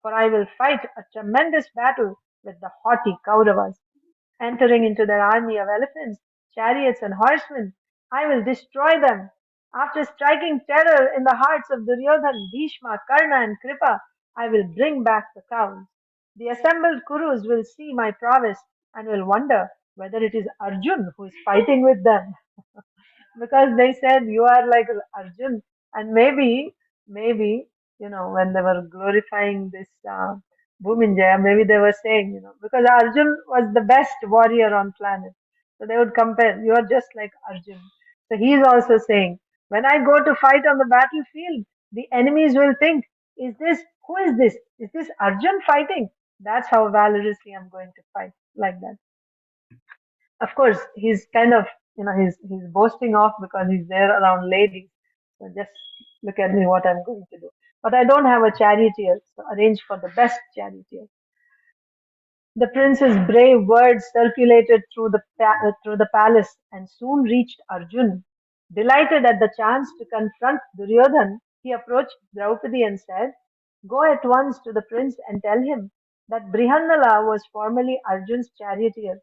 for I will fight a tremendous battle with the haughty Kauravas. Entering into their army of elephants, chariots, and horsemen, I will destroy them. After striking terror in the hearts of Duryodhan, Bhishma, Karna, and Kripa, I will bring back the cows. The assembled Kurus will see my prowess and will wonder whether it is Arjun who is fighting with them. Because they said you are like Arjun, and maybe, when they were glorifying this Bhuminjaya, maybe they were saying, because Arjun was the best warrior on planet, so they would compare. You are just like Arjun. So he is also saying, when I go to fight on the battlefield, the enemies will think, is this who is this? Is this Arjun fighting? That's how valorously I'm going to fight, like that. Of course, he's kind of, he's boasting off because he's there around ladies. So just look at me, what I'm going to do. But I don't have a charioteer, so arrange for the best charioteer. The prince's brave words circulated through the palace and soon reached Arjun. Delighted at the chance to confront Duryodhan, he approached Draupadi and said, go at once to the prince and tell him that Brihannala was formerly Arjun's charioteer.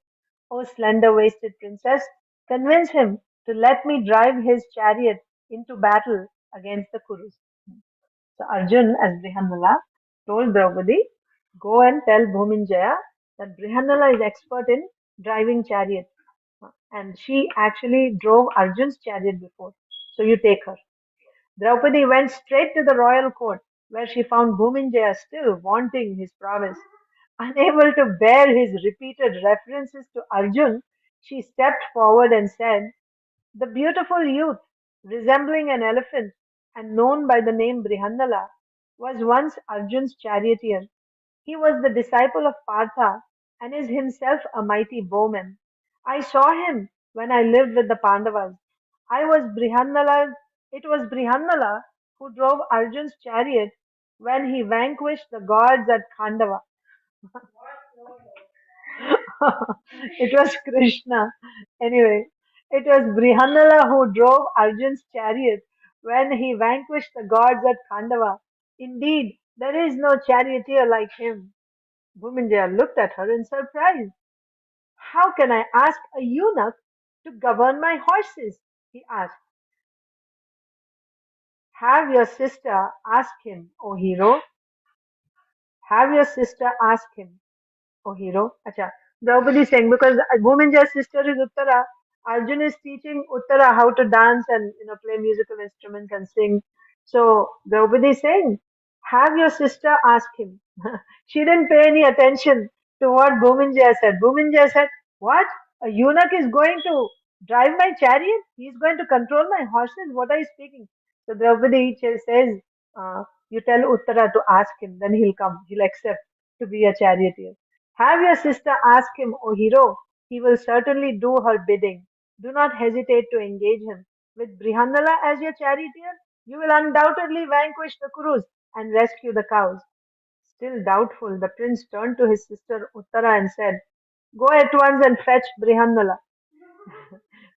O slender waisted princess, convince him to let me drive his chariot into battle against the Kurus. So Arjun, as Brihannala, told Draupadi, go and tell Bhuminjaya that Brihannala is expert in driving chariot. And she actually drove Arjun's chariot before. So you take her. Draupadi went straight to the royal court, where she found Bhuminjaya still vaunting his prowess. Unable to bear his repeated references to Arjun, she stepped forward and said, the beautiful youth, resembling an elephant and known by the name Brihannala, was once Arjun's charioteer. He was the disciple of Partha and is himself a mighty bowman. I saw him when I lived with the Pandavas. I was Brihannala. It was Brihannala who drove Arjun's chariot when he vanquished the gods at Khandava. It was Krishna. Anyway, it was Brihannala who drove Arjun's chariot when he vanquished the gods at Khandava. Indeed, there is no charioteer like him. Bhuminjaya looked at her in surprise. How can I ask a eunuch to govern my horses? He asked. Have your sister ask him, O hero. Have your sister ask him. Oh, hero. Acha. Draupadi is saying because Bhuminja's sister is Uttara. Arjun is teaching Uttara how to dance and play musical instruments and sing. So Draupadi is saying, have your sister ask him. She didn't pay any attention to what Bhuminja said. Bhuminja said, what? A eunuch is going to drive my chariot? He is going to control my horses? What are you speaking? So Draupadi says, you tell Uttara to ask him, then he'll come. He'll accept to be a charioteer. Have your sister ask him, O hero. He will certainly do her bidding. Do not hesitate to engage him. With Brihannala as your charioteer, you will undoubtedly vanquish the Kurus and rescue the cows. Still doubtful, the prince turned to his sister Uttara and said, go at once and fetch Brihannala.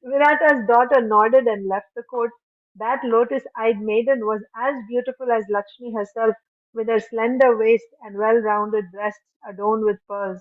Virata's daughter nodded and left the court. That lotus eyed maiden was as beautiful as Lakshmi herself, with her slender waist and well rounded breasts adorned with pearls.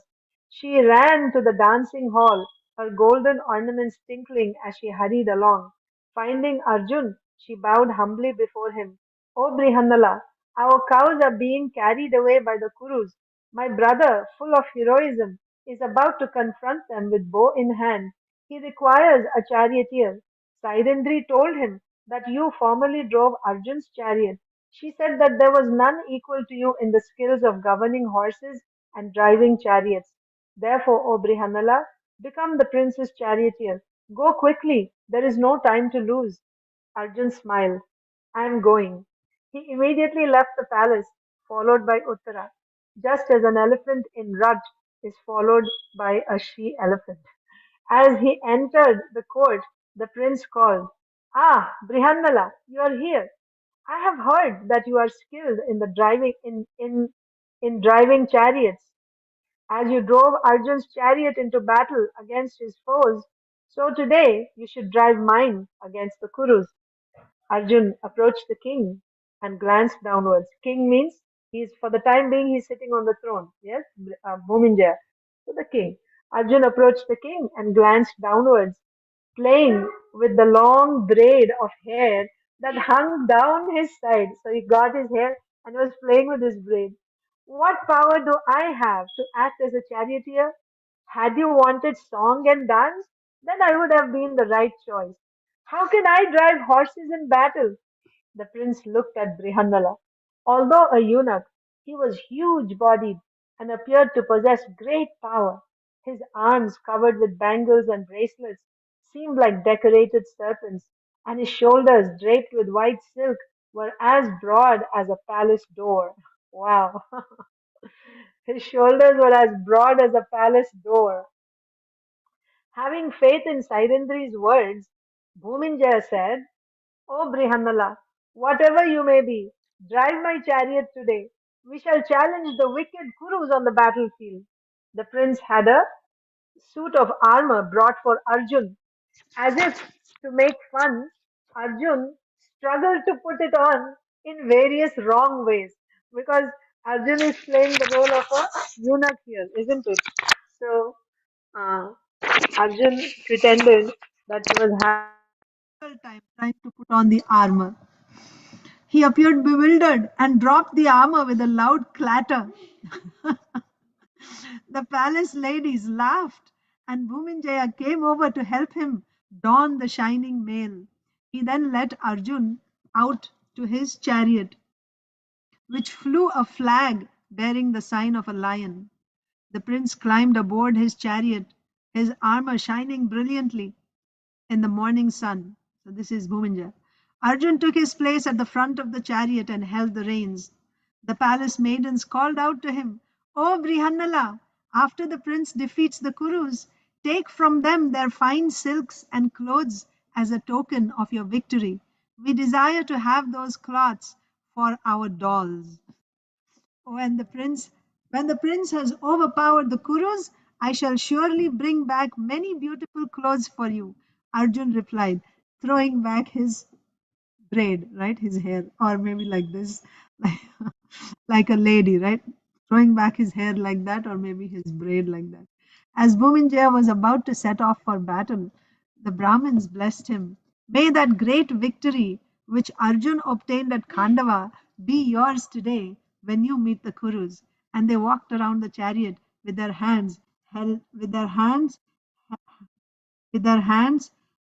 She ran to the dancing hall, her golden ornaments tinkling as she hurried along. Finding Arjun, she bowed humbly before him. O Brihannala, our cows are being carried away by the Kurus. My brother, full of heroism, is about to confront them with bow in hand. He requires a charioteer. Sairendri told him that you formerly drove Arjun's chariot. She said that there was none equal to you in the skills of governing horses and driving chariots. Therefore, O Brihanala, become the prince's charioteer. Go quickly, there is no time to lose. Arjun smiled. I am going. He immediately left the palace, followed by Uttara, just as an elephant in rut is followed by a she elephant. As he entered the court, the prince called, Ah, Brihanala, you are here. I have heard that you are skilled in the in driving chariots. As you drove Arjun's chariot into battle against his foes, so today you should drive mine against the Kurus. Arjun approached the king and glanced downwards. King means he's for the time being he's sitting on the throne. Yes, Bhuminjaya. So the king. Arjun approached the king and glanced downwards, playing with the long braid of hair that hung down his side. So he got his hair and was playing with his braid. What power do I have to act as a charioteer? Had you wanted song and dance, then I would have been the right choice. How can I drive horses in battle? The prince looked at Brihandala. Although a eunuch, he was huge bodied and appeared to possess great power. His arms, covered with bangles and bracelets, seemed like decorated serpents, and his shoulders, draped with white silk, were as broad as a palace door. Wow. His shoulders were as broad as a palace door. Having faith in Sairendri's words, Bhuminjaya said, O Brihanala, whatever you may be, drive my chariot today. We shall challenge the wicked Kurus on the battlefield. The prince had a suit of armor brought for Arjun. As if to make fun, Arjun struggled to put it on in various wrong ways because Arjun is playing the role of a eunuch here, isn't it? So uh, Arjun pretended that he was having a difficult time trying to put on the armor. He appeared bewildered and dropped the armor with a loud clatter. The palace ladies laughed, and Bhuminjaya came over to help him don the shining mail. He then led Arjun out to his chariot, which flew a flag bearing the sign of a lion. The prince climbed aboard his chariot, his armor shining brilliantly in the morning sun. So this is Bhuminja. Arjun took his place at the front of the chariot and held the reins. The palace maidens called out to him, O Brihannala, after the prince defeats the Kurus, take from them their fine silks and clothes as a token of your victory. We desire to have those cloths for our dolls. When the prince has overpowered the Kurus, I shall surely bring back many beautiful clothes for you, Arjun replied, throwing back his braid, right? His hair, or maybe like this, like, like a lady, right? Throwing back his hair like that, or maybe his braid like that. As Bhuminjaya was about to set off for battle, the Brahmins blessed him. May that great victory which Arjun obtained at Khandava be yours today when you meet the Kurus. And they walked around the chariot with their hands held with their hands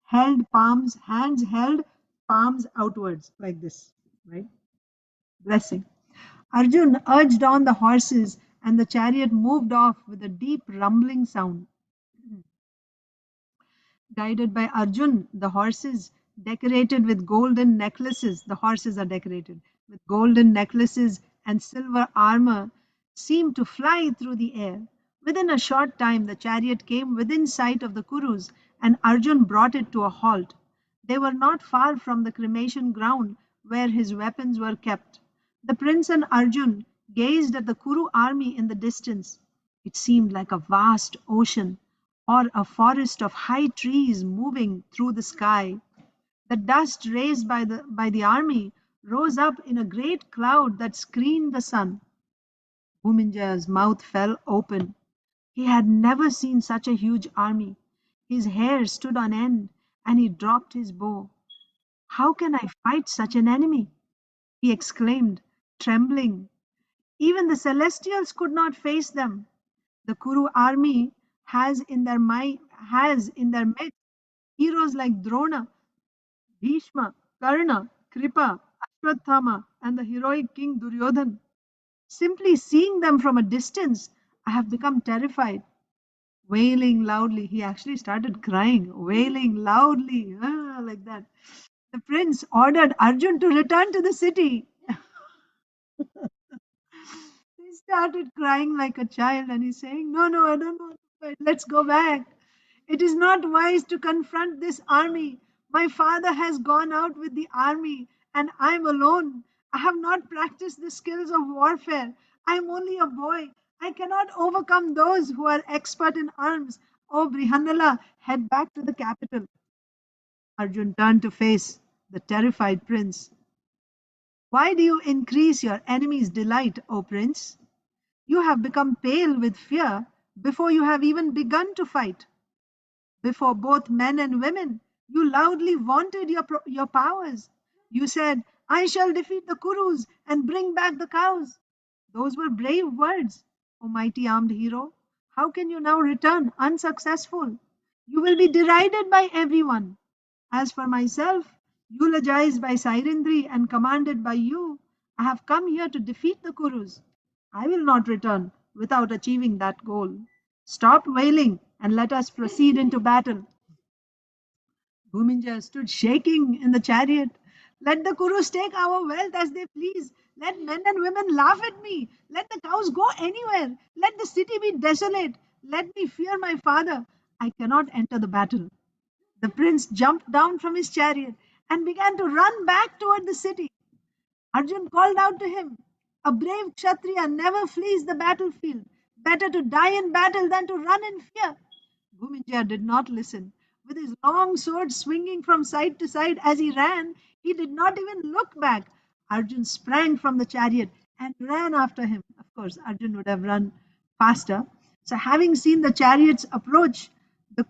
held palms outwards like this, right? Blessing. Arjun urged on the horses, and the chariot moved off with a deep rumbling sound. Guided by Arjun, the horses decorated with golden necklaces, the horses are decorated with golden necklaces and silver armor, seemed to fly through the air. Within a short time, the chariot came within sight of the Kurus, and Arjun brought it to a halt. They were not far from the cremation ground where his weapons were kept. The prince and Arjun gazed at the Kuru army in the distance. It seemed like a vast ocean or a forest of high trees moving through the sky. The dust raised by the army rose up in a great cloud that screened the sun. Bhuminjaya's mouth fell open. He had never seen such a huge army. His hair stood on end, and he dropped his bow. How can I fight such an enemy? He exclaimed, trembling. Even the celestials could not face them. The Kuru army has in their midst heroes like Drona, Bhishma, Karna, Kripa, Ashwathama, and the heroic king Duryodhan. Simply seeing them from a distance, I have become terrified. wailing loudly. He actually started crying, wailing loudly, like that. The prince ordered Arjun to return to the city. He started crying like a child and he's saying, no, no, I don't want to fight. Let's go back. It is not wise to confront this army. My father has gone out with the army and I'm alone. I have not practiced the skills of warfare. I am only a boy. I cannot overcome those who are expert in arms. Oh, Brihandala, head back to the capital. Arjun turned to face the terrified prince. Why do you increase your enemy's delight, O prince? You have become pale with fear before you have even begun to fight. Before both men and women, you loudly vaunted your powers. You said, I shall defeat the Kurus and bring back the cows. Those were brave words, O mighty armed hero. How can you now return unsuccessful? You will be derided by everyone. As for myself, eulogized by Sairindri and commanded by you, I have come here to defeat the Kurus. I will not return without achieving that goal. Stop wailing and let us proceed into battle. Bhuminja stood shaking in the chariot. Let the Kurus take our wealth as they please. Let men and women laugh at me. Let the cows go anywhere. Let the city be desolate. Let me fear my father. I cannot enter the battle. The prince jumped down from his chariot and began to run back toward the city. Arjun called out to him, a brave Kshatriya never flees the battlefield. Better to die in battle than to run in fear. Bhuminjaya did not listen. With his long sword swinging from side to side as he ran, he did not even look back. Arjun sprang from the chariot and ran after him. Of course, Arjun would have run faster. So, having seen the chariots approach, the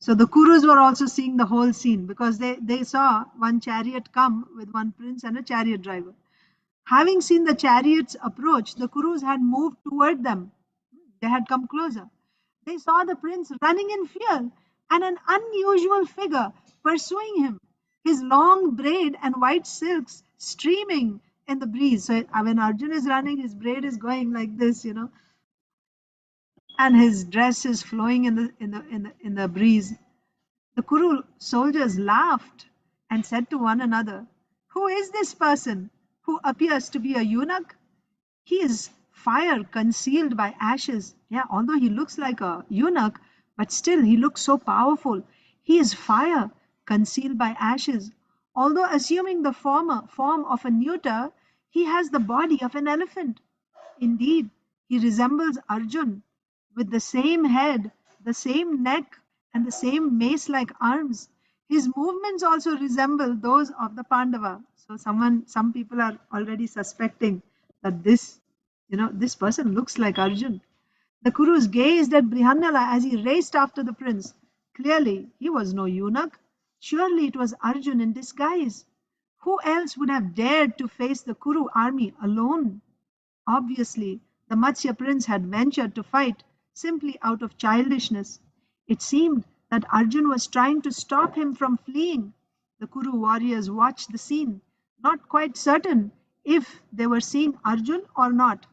so the Kurus were also seeing the whole scene because they saw one chariot come with one prince and a chariot driver. Having seen the chariots approach, the Kurus had moved toward them. They had come closer. They saw the prince running in fear and an unusual figure pursuing him, his long braid and white silks streaming in the breeze. So when Arjun is running, his braid is going like this, and his dress is flowing in the breeze. The Kuru soldiers laughed and said to one another, who is this person who appears to be a eunuch? He is fire concealed by ashes. Yeah, although he looks like a eunuch, but still he looks so powerful. He is fire concealed by ashes. Although assuming the form of a neuter, he has the body of an elephant. Indeed, he resembles Arjun with the same head, the same neck, and the same mace like arms. His movements also resemble those of the Pandava. So some people are already suspecting that this person looks like Arjun. The Kurus gazed at Brihandala as he raced after the prince. Clearly, he was no eunuch. Surely it was Arjun in disguise. Who else would have dared to face the Kuru army alone? Obviously, the Matsya prince had ventured to fight simply out of childishness. It seemed that Arjun was trying to stop him from fleeing. The Kuru warriors watched the scene, not quite certain if they were seeing Arjun or not.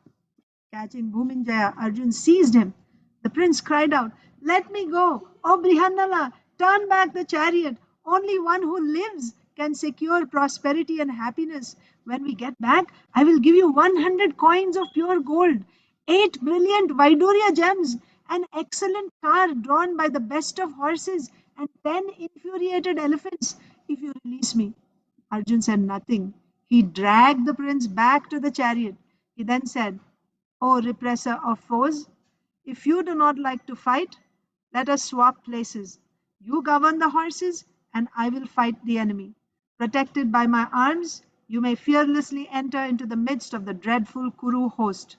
Catching Bhuminjaya, Arjun seized him. The prince cried out, let me go! O Brihandala, turn back the chariot. Only one who lives can secure prosperity and happiness. When we get back, I will give you 100 coins of pure gold, 8 brilliant Vaidurya gems, an excellent car drawn by the best of horses, and 10 infuriated elephants if you release me. Arjun said nothing. He dragged the prince back to the chariot. He then said, O repressor of foes, if you do not like to fight, let us swap places. You govern the horses, and I will fight the enemy. Protected by my arms, you may fearlessly enter into the midst of the dreadful Kuru host.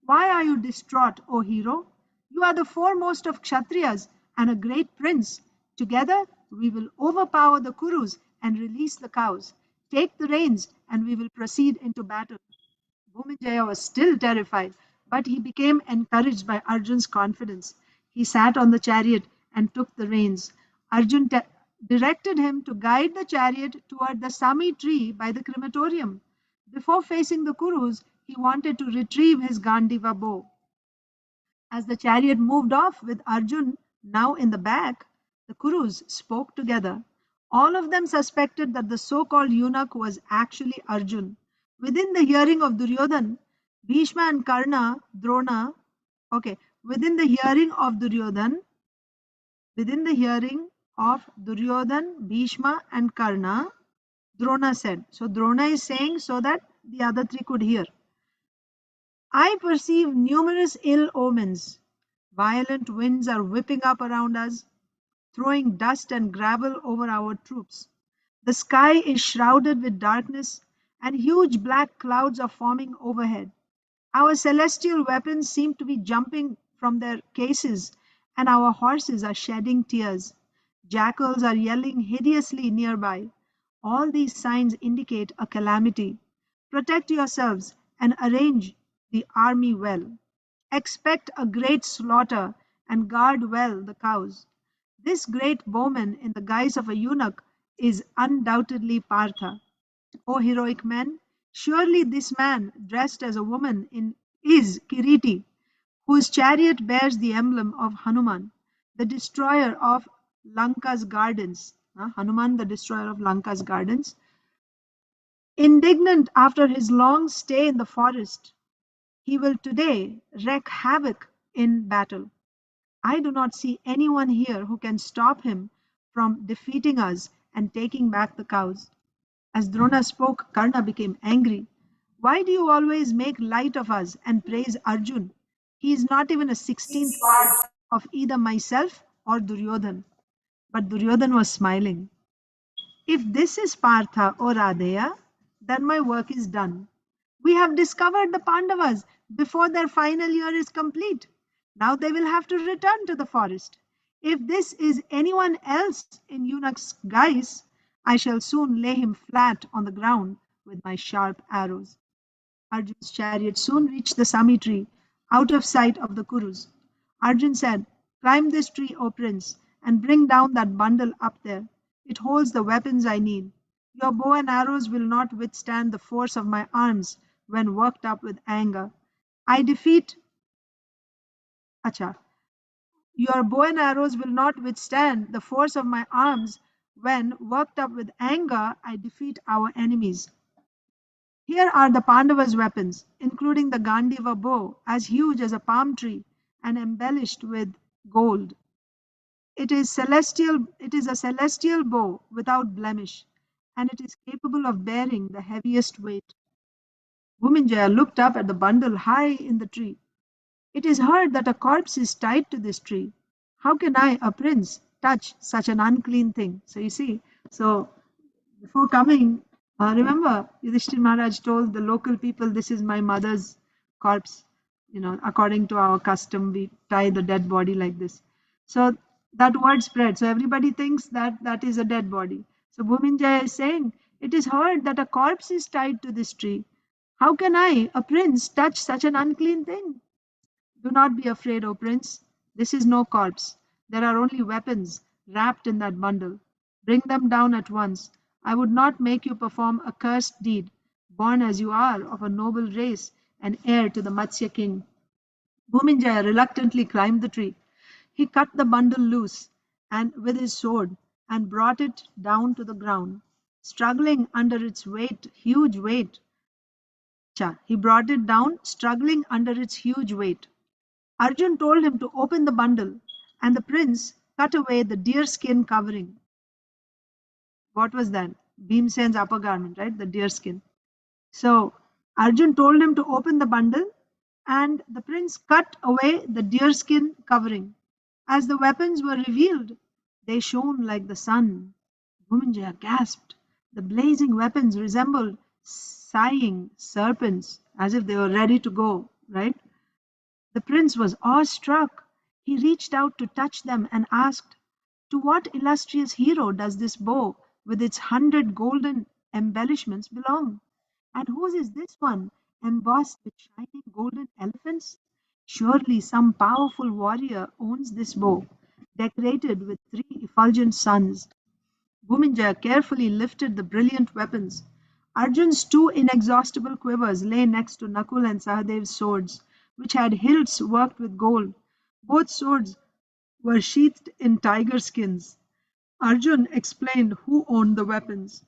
Why are you distraught, O hero? You are the foremost of Kshatriyas and a great prince. Together we will overpower the Kurus and release the cows. Take the reins, and we will proceed into battle. Bhumijaya was still terrified, but he became encouraged by Arjun's confidence. He sat on the chariot and took the reins. Arjun directed him to guide the chariot toward the Sami tree by the crematorium. Before facing the Kurus, he wanted to retrieve his Gandiva bow. As the chariot moved off with Arjun now in the back, the Kurus spoke together. All of them suspected that the so-called eunuch was actually Arjun. Within the hearing of Duryodhan, Bhishma and Karna, Drona, okay, within the hearing of Duryodhan, Bhishma and Karna, Drona said. So Drona is saying so that the other three could hear. I perceive numerous ill omens. Violent winds are whipping up around us, throwing dust and gravel over our troops. The sky is shrouded with darkness, and huge black clouds are forming overhead. Our celestial weapons seem to be jumping from their cases, and our horses are shedding tears. Jackals are yelling hideously nearby. All these signs indicate a calamity. Protect yourselves and arrange the army well. Expect a great slaughter and guard well the cows. This great bowman in the guise of a eunuch is undoubtedly Partha. O heroic men, surely this man dressed as a woman is Kiriti, whose chariot bears the emblem of Hanuman, the destroyer of Lanka's gardens. Hanuman, the destroyer of Lanka's gardens. Indignant after his long stay in the forest, he will today wreak havoc in battle. I do not see anyone here who can stop him from defeating us and taking back the cows. As Drona spoke, Karna became angry. Why do you always make light of us and praise Arjun? He is not even a 16th part of either myself or Duryodhan. But Duryodhan was smiling. If this is Partha or Radeya, then my work is done. We have discovered the Pandavas before their final year is complete. Now they will have to return to the forest. If this is anyone else in eunuch's guise, I shall soon lay him flat on the ground with my sharp arrows. Arjun's chariot soon reached the Sami tree, out of sight of the Kurus. Arjun said, Climb this tree, O prince, and bring down that bundle up there. It holds the weapons I need. Your bow and arrows will not withstand the force of my arms when worked up with anger. I defeat Acha. Your bow and arrows will not withstand the force of my arms when worked up with anger I defeat our enemies. Here are the Pandavas' weapons, including the Gandiva bow, as huge as a palm tree and embellished with gold. It is a celestial bow without blemish, and it is capable of bearing the heaviest weight. Bhuminjaya looked up at the bundle high in the tree. It is heard that a corpse is tied to this tree. How can I, a prince, touch such an unclean thing? So you see, so before coming, remember, Yudhishthir Maharaj told the local people, this is my mother's corpse. According to our custom, we tie the dead body like this. So that word spread. So everybody thinks that that is a dead body. So Bhuminjaya is saying, it is heard that a corpse is tied to this tree. How can I, a prince, touch such an unclean thing? Do not be afraid, O prince. This is no corpse. There are only weapons wrapped in that bundle. Bring them down at once. I would not make you perform a cursed deed, born as you are of a noble race and heir to the Matsya king. Bhuminjaya reluctantly climbed the tree. He cut the bundle loose and with his sword and brought it down to the ground. Struggling under its huge weight. He brought it down, struggling under its huge weight. Arjun told him to open the bundle, and the prince cut away the deerskin covering. What was that? Bhimsen's upper garment, right? The deerskin. So Arjun told him to open the bundle, and the prince cut away the deerskin covering. As the weapons were revealed, they shone like the sun. Bhuminjaya gasped. The blazing weapons resembled sighing serpents, as if they were ready to go, right? The prince was awestruck. He reached out to touch them and asked, To what illustrious hero does this bow with its 100 golden embellishments belong? And whose is this one, embossed with shining golden elephants? Surely some powerful warrior owns this bow, decorated with 3 effulgent suns. Bhuminjaya carefully lifted the brilliant weapons. Arjun's 2 inexhaustible quivers lay next to Nakul and Sahadev's swords. which had hilts worked with gold. Both swords were sheathed in tiger skins. Arjun explained who owned the weapons.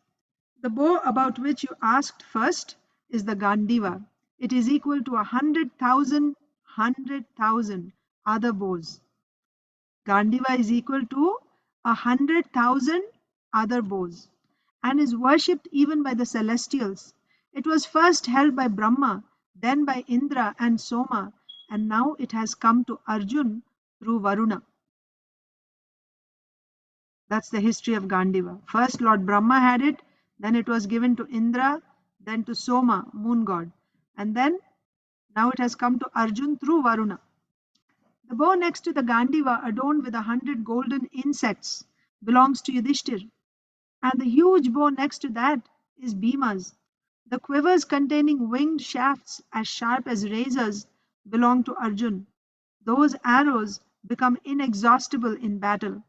The bow about which you asked first is the Gandiva. It is equal to 100,000 other bows. Gandiva is equal to 100,000 other bows and is worshipped even by the celestials. It was first held by Brahma, then by Indra and Soma, and now it has come to Arjun through Varuna. That's the history of Gandiva. First Lord Brahma had it, then it was given to Indra, then to Soma, moon god, and then now it has come to Arjun through Varuna. The bow next to the Gandiva, adorned with 100 golden insects, belongs to Yudhishthir, and the huge bow next to that is Bhima's. The quivers containing winged shafts as sharp as razors belong to Arjun. Those arrows become inexhaustible in battle.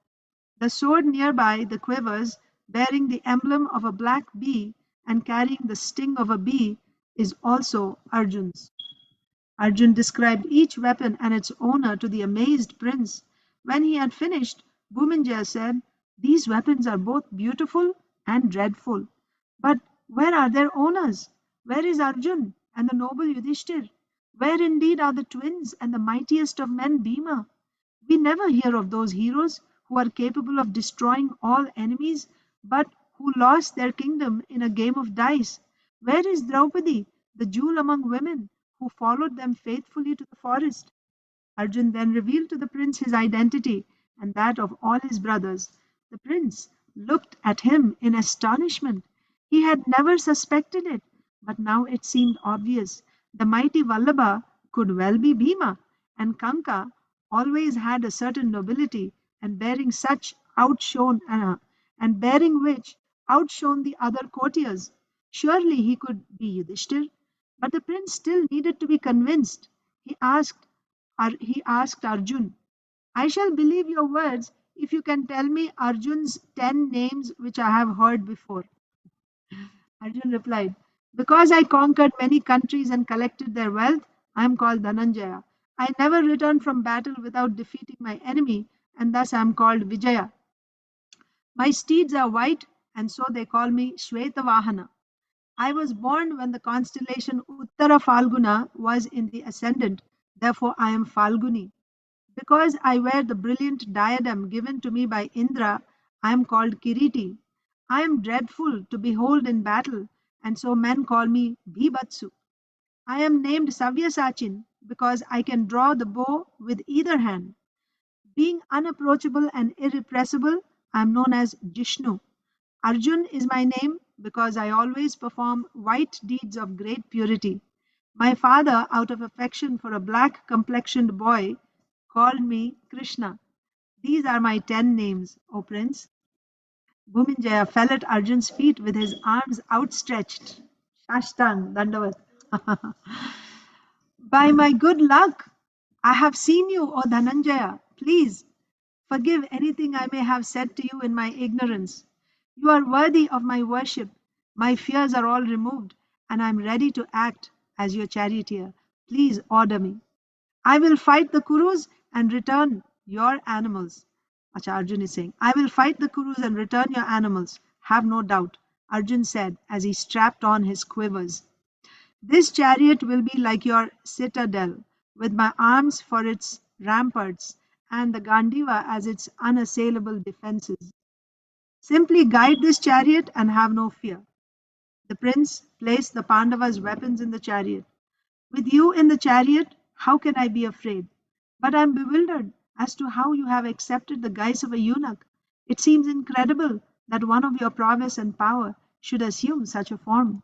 The sword nearby the quivers, bearing the emblem of a black bee and carrying the sting of a bee, is also Arjun's. Arjun described each weapon and its owner to the amazed prince. When he had finished, Bhuminjaya said, "These weapons are both beautiful and dreadful. But where are their owners? Where is Arjun and the noble Yudhishthir? Where indeed are the twins and the mightiest of men, Bhima? We never hear of those heroes who are capable of destroying all enemies, but who lost their kingdom in a game of dice. Where is Draupadi, the jewel among women, who followed them faithfully to the forest?" Arjun then revealed to the prince his identity and that of all his brothers. The prince looked at him in astonishment. He had never suspected it, but now it seemed obvious. The mighty Vallabha could well be Bhima, and Kanka always had a certain nobility, and bearing which outshone the other courtiers. Surely he could be Yudhishthir, but the prince still needed to be convinced. He asked Arjun, "I shall believe your words if you can tell me Arjun's 10 names which I have heard before." Arjun replied, "Because I conquered many countries and collected their wealth, I am called Dhananjaya. I never return from battle without defeating my enemy, and thus I am called Vijaya. My steeds are white, and so they call me Shvetavahana. I was born when the constellation Uttara Falguna was in the ascendant, therefore I am Falguni. Because I wear the brilliant diadem given to me by Indra, I am called Kiriti. I am dreadful to behold in battle, and so men call me Bhibatsu. I am named Savyasachin because I can draw the bow with either hand. Being unapproachable and irrepressible, I am known as Jishnu. Arjun is my name because I always perform white deeds of great purity. My father, out of affection for a black complexioned boy, called me Krishna. These are my 10 names, O Prince." Bhuminjaya fell at Arjun's feet with his arms outstretched. Shashtang, Dandavat. "By my good luck, I have seen you, O Dhananjaya. Please forgive anything I may have said to you in my ignorance. You are worthy of my worship. My fears are all removed, and I am ready to act as your charioteer. Please order me. I will fight the Kurus and return your animals." Acha, Arjun is saying, "I will fight the Kurus and return your animals. Have no doubt," Arjun said as he strapped on his quivers. "This chariot will be like your citadel, with my arms for its ramparts and the Gandiva as its unassailable defenses. Simply guide this chariot and have no fear." The prince placed the Pandavas' weapons in the chariot. "With you in the chariot, how can I be afraid? But I am bewildered as to how you have accepted the guise of a eunuch. It seems incredible that one of your prowess and power should assume such a form."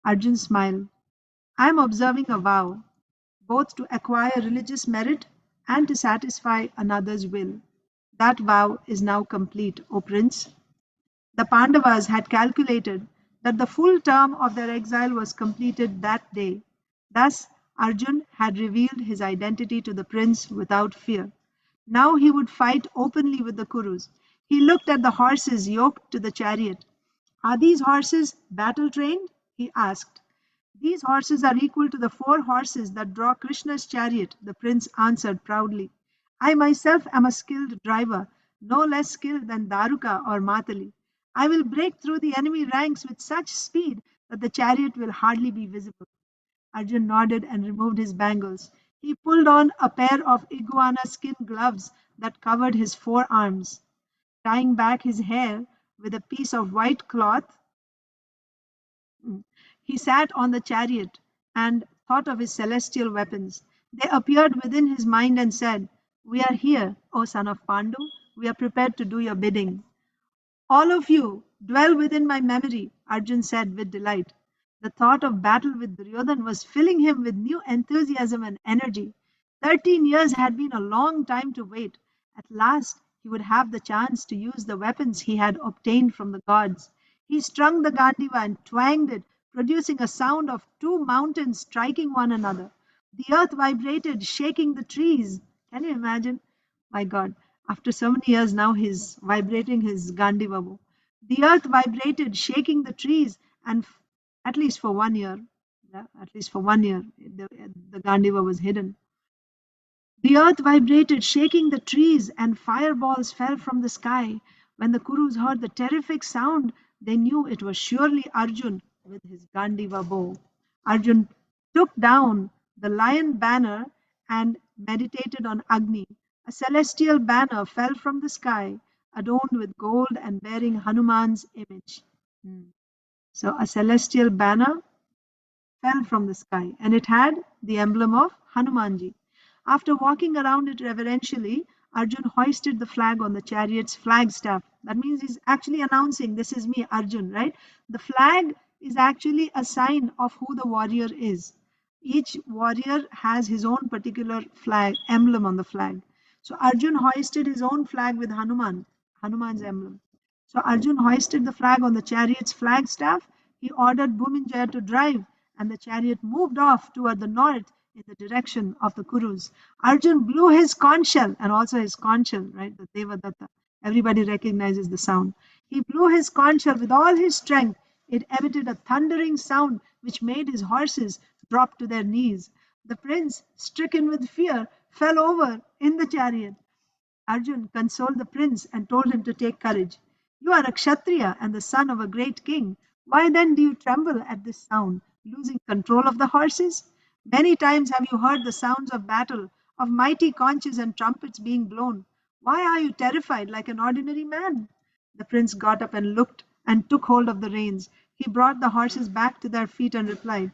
Arjun smiled. "I am observing a vow, both to acquire religious merit and to satisfy another's will. That vow is now complete, O Prince." The Pandavas had calculated that the full term of their exile was completed that day. Thus, Arjun had revealed his identity to the prince without fear. Now he would fight openly with the Kurus. He looked at the horses yoked to the chariot. "Are these horses battle trained?" he asked. These horses are equal to the 4 horses that draw Krishna's chariot, the prince answered proudly. I myself am a skilled driver, no less skilled than Daruka or Matali. I will break through the enemy ranks with such speed that the chariot will hardly be visible. Arjun nodded and removed his bangles. He pulled on a pair of iguana skin gloves that covered his forearms. Tying back his hair with a piece of white cloth, he sat on the chariot and thought of his celestial weapons. They appeared within his mind and said, We are here, O son of Pandu. We are prepared to do your bidding. All of you dwell within my memory, Arjun said with delight. The thought of battle with Duryodhan was filling him with new enthusiasm and energy. 13 years had been a long time to wait. At last, he would have the chance to use the weapons he had obtained from the gods. He strung the Gandiva and twanged it, producing a sound of 2 mountains striking one another. The earth vibrated, shaking the trees. Can you imagine? My God, after so many years now, he's vibrating his Gandiva bow. The earth vibrated, shaking the trees, and at least for 1 year, yeah, at least for 1 year, the Gandiva was hidden. The earth vibrated, shaking the trees, and fireballs fell from the sky. When the Kurus heard the terrific sound, they knew it was surely Arjun with his Gandiva bow. Arjun took down the lion banner and meditated on Agni. A celestial banner fell from the sky, adorned with gold and bearing Hanuman's image. Hmm. So, a celestial banner fell from the sky, and it had the emblem of Hanumanji. After walking around it reverentially, Arjun hoisted the flag on the chariot's flagstaff. That means he's actually announcing, This is me, Arjun, right? The flag is actually a sign of who the warrior is. Each warrior has his own particular flag, emblem on the flag. So Arjun hoisted his own flag with Hanuman's emblem. So Arjun hoisted the flag on the chariot's flagstaff. He ordered Bhuminjaya to drive, and the chariot moved off toward the north in the direction of the Kurus. Arjun blew his conch shell, and also his conch shell, right? The Devadatta. Everybody recognizes the sound. He blew his conch shell with all his strength. It emitted a thundering sound which made his horses drop to their knees. The prince, stricken with fear, fell over in the chariot. Arjun consoled the prince and told him to take courage. You are a Kshatriya and the son of a great king. Why then do you tremble at this sound, losing control of the horses? Many times have you heard the sounds of battle, of mighty conches and trumpets being blown. Why are you terrified like an ordinary man? The prince got up and looked and took hold of the reins. He brought the horses back to their feet and replied,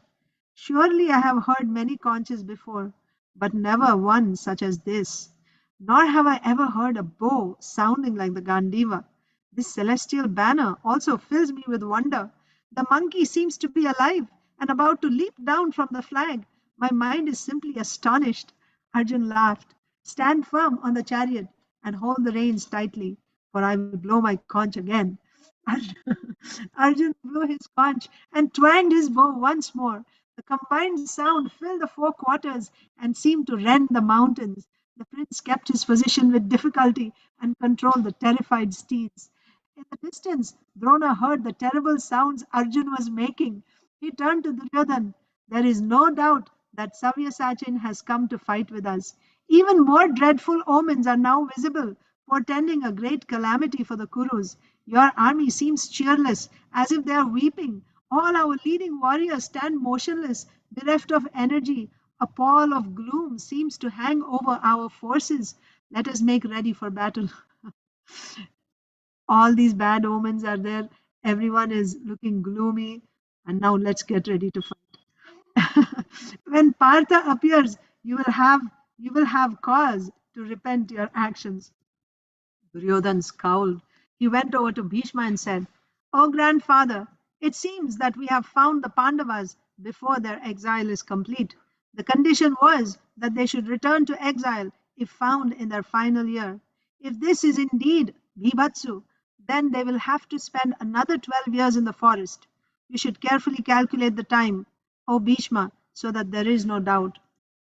Surely I have heard many conches before, but never one such as this. Nor have I ever heard a bow sounding like the Gandiva. This celestial banner also fills me with wonder. The monkey seems to be alive and about to leap down from the flag. My mind is simply astonished. Arjun laughed. Stand firm on the chariot and hold the reins tightly, for I will blow my conch again. Arjun blew his conch and twanged his bow once more. The combined sound filled the 4 quarters and seemed to rend the mountains. The prince kept his position with difficulty and controlled the terrified steeds. In the distance, Drona heard the terrible sounds Arjun was making. He turned to Duryodhan. There is no doubt that Savyasachin has come to fight with us. Even more dreadful omens are now visible, portending a great calamity for the Kurus. Your army seems cheerless, as if they are weeping. All our leading warriors stand motionless, bereft of energy. A pall of gloom seems to hang over our forces. Let us make ready for battle. All these bad omens are there. Everyone is looking gloomy. And now let's get ready to fight. When Partha appears, you will have cause to repent your actions. Duryodhan scowled. He went over to Bhishma and said, "O grandfather, it seems that we have found the Pandavas before their exile is complete. The condition was that they should return to exile if found in their final year. If this is indeed Bhibhatsu, then they will have to spend another 12 years in the forest. You should carefully calculate the time, O Bhishma, so that there is no doubt."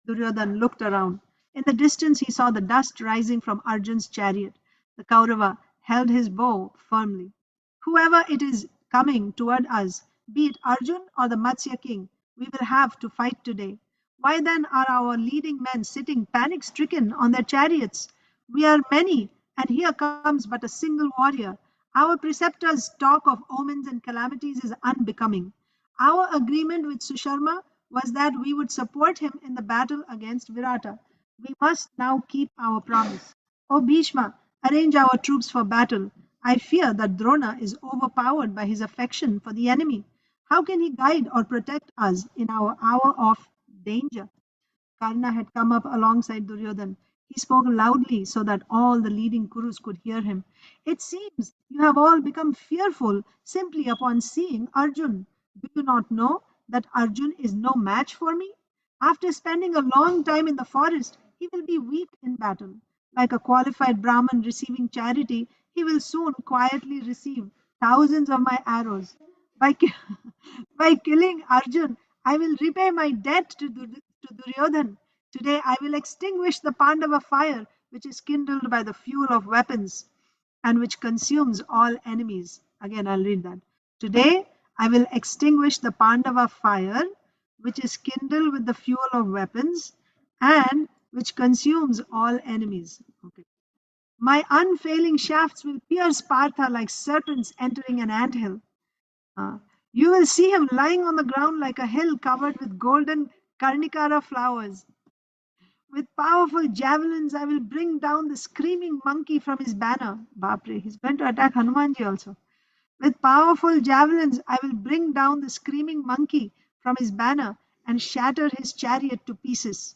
Duryodhan looked around. In the distance, he saw the dust rising from Arjun's chariot. The Kaurava held his bow firmly. Whoever it is coming toward us, be it Arjun or the Matsya king, we will have to fight today. Why then are our leading men sitting panic stricken on their chariots? We are many, and here comes but a single warrior. Our preceptor's talk of omens and calamities is unbecoming. Our agreement with Susharma was that we would support him in the battle against Virata. We must now keep our promise. O Bhishma, arrange our troops for battle. I fear that Drona is overpowered by his affection for the enemy. How can he guide or protect us in our hour of danger? Karna had come up alongside Duryodhan. He spoke loudly so that all the leading Kurus could hear him. It seems you have all become fearful simply upon seeing Arjun. Do you not know that Arjun is no match for me? After spending a long time in the forest, he will be weak in battle. Like a qualified Brahmin receiving charity, he will soon quietly receive thousands of my arrows. By, by killing Arjun, I will repay my debt to Duryodhan. Today I will extinguish the Pandava fire, which is kindled by the fuel of weapons and which consumes all enemies. Again, I'll read that. Today I will extinguish the Pandava fire, which is kindled with the fuel of weapons and which consumes all enemies. Okay. My unfailing shafts will pierce Partha like serpents entering an anthill. Uh, you will see him lying on the ground like a hill covered with golden karnikara flowers. With powerful javelins, I will bring down the screaming monkey from his banner. Bapre, he's going to attack Hanumanji also. With powerful javelins, I will bring down the screaming monkey from his banner and shatter his chariot to pieces.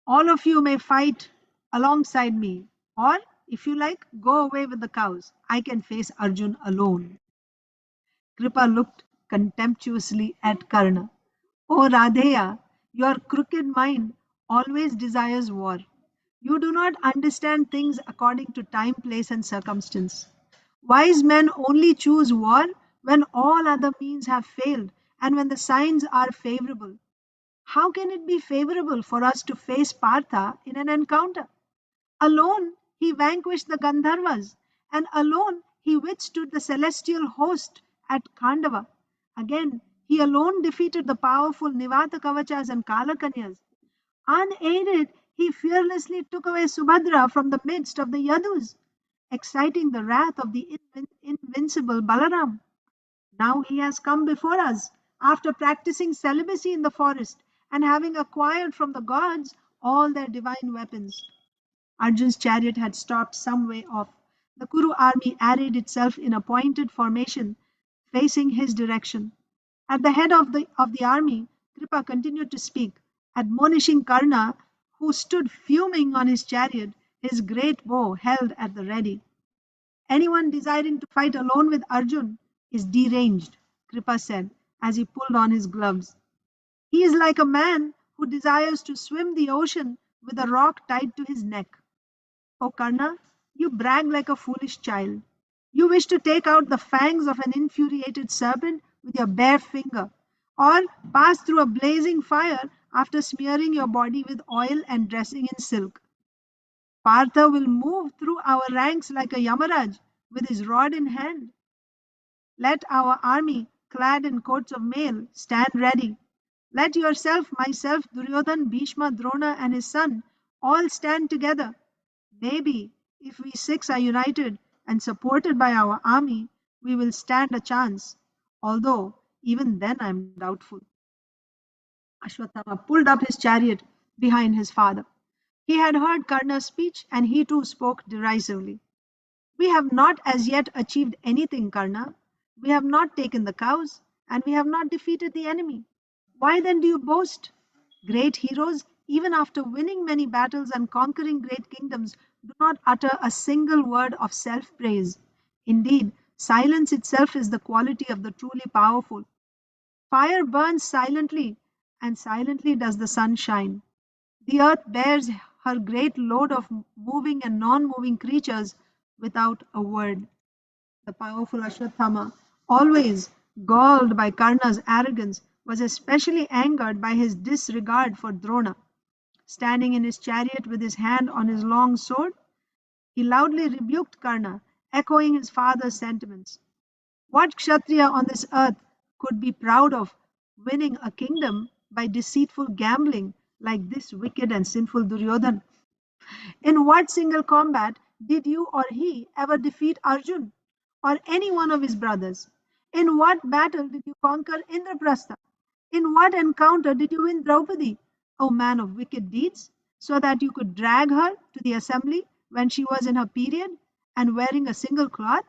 All of you may fight alongside me, or if you like, go away with the cows. I can face Arjun alone. Kripa looked contemptuously at Karna. O Radheya, your crooked mind always desires war. You do not understand things according to time, place, and circumstance. Wise men only choose war when all other means have failed and when the signs are favorable. How can it be favorable for us to face Partha in an encounter? Alone he vanquished the Gandharvas, and alone he withstood the celestial host at Khandava. Again, he alone defeated the powerful Nivata Kavachas and Kalakanyas. Unaided, he fearlessly took away Subhadra from the midst of the Yadus, exciting the wrath of the invincible Balaram. Now he has come before us after practicing celibacy in the forest and having acquired from the gods all their divine weapons. Arjun's chariot had stopped some way off. The Kuru army arrayed itself in a pointed formation, facing his direction. At the head of the army, Kripa continued to speak, admonishing Karna, who stood fuming on his chariot, his great bow held at the ready. Anyone desiring to fight alone with Arjun is deranged, Kripa said as he pulled on his gloves. He is like a man who desires to swim the ocean with a rock tied to his neck. O Karna, you brag like a foolish child. You wish to take out the fangs of an infuriated serpent with your bare finger, or pass through a blazing fire after smearing your body with oil and dressing in silk. Partha will move through our ranks like a Yamaraj with his rod in hand. Let our army, clad in coats of mail, stand ready. Let yourself, myself, Duryodhan, Bhishma, Drona, and his son all stand together. Maybe if we six are united and supported by our army, we will stand a chance. Although even then I am doubtful. Ashwatthama pulled up his chariot behind his father. He had heard Karna's speech and he too spoke derisively. We have not as yet achieved anything, Karna. We have not taken the cows and we have not defeated the enemy. Why then do you boast? Great heroes, even after winning many battles and conquering great kingdoms, do not utter a single word of self praise. Indeed, silence itself is the quality of the truly powerful. Fire burns silently, and silently does the sun shine. The earth bears her great load of moving and non moving creatures without a word. The powerful Ashwatthama, always galled by Karna's arrogance, was especially angered by his disregard for Drona. Standing in his chariot with his hand on his long sword, he loudly rebuked Karna, echoing his father's sentiments. What Kshatriya on this earth could be proud of winning a kingdom by deceitful gambling like this wicked and sinful Duryodhan? In what single combat did you or he ever defeat Arjun or any one of his brothers? In what battle did you conquer Indraprastha? In what encounter did you win Draupadi, O man of wicked deeds, so that you could drag her to the assembly when she was in her period and wearing a single cloth?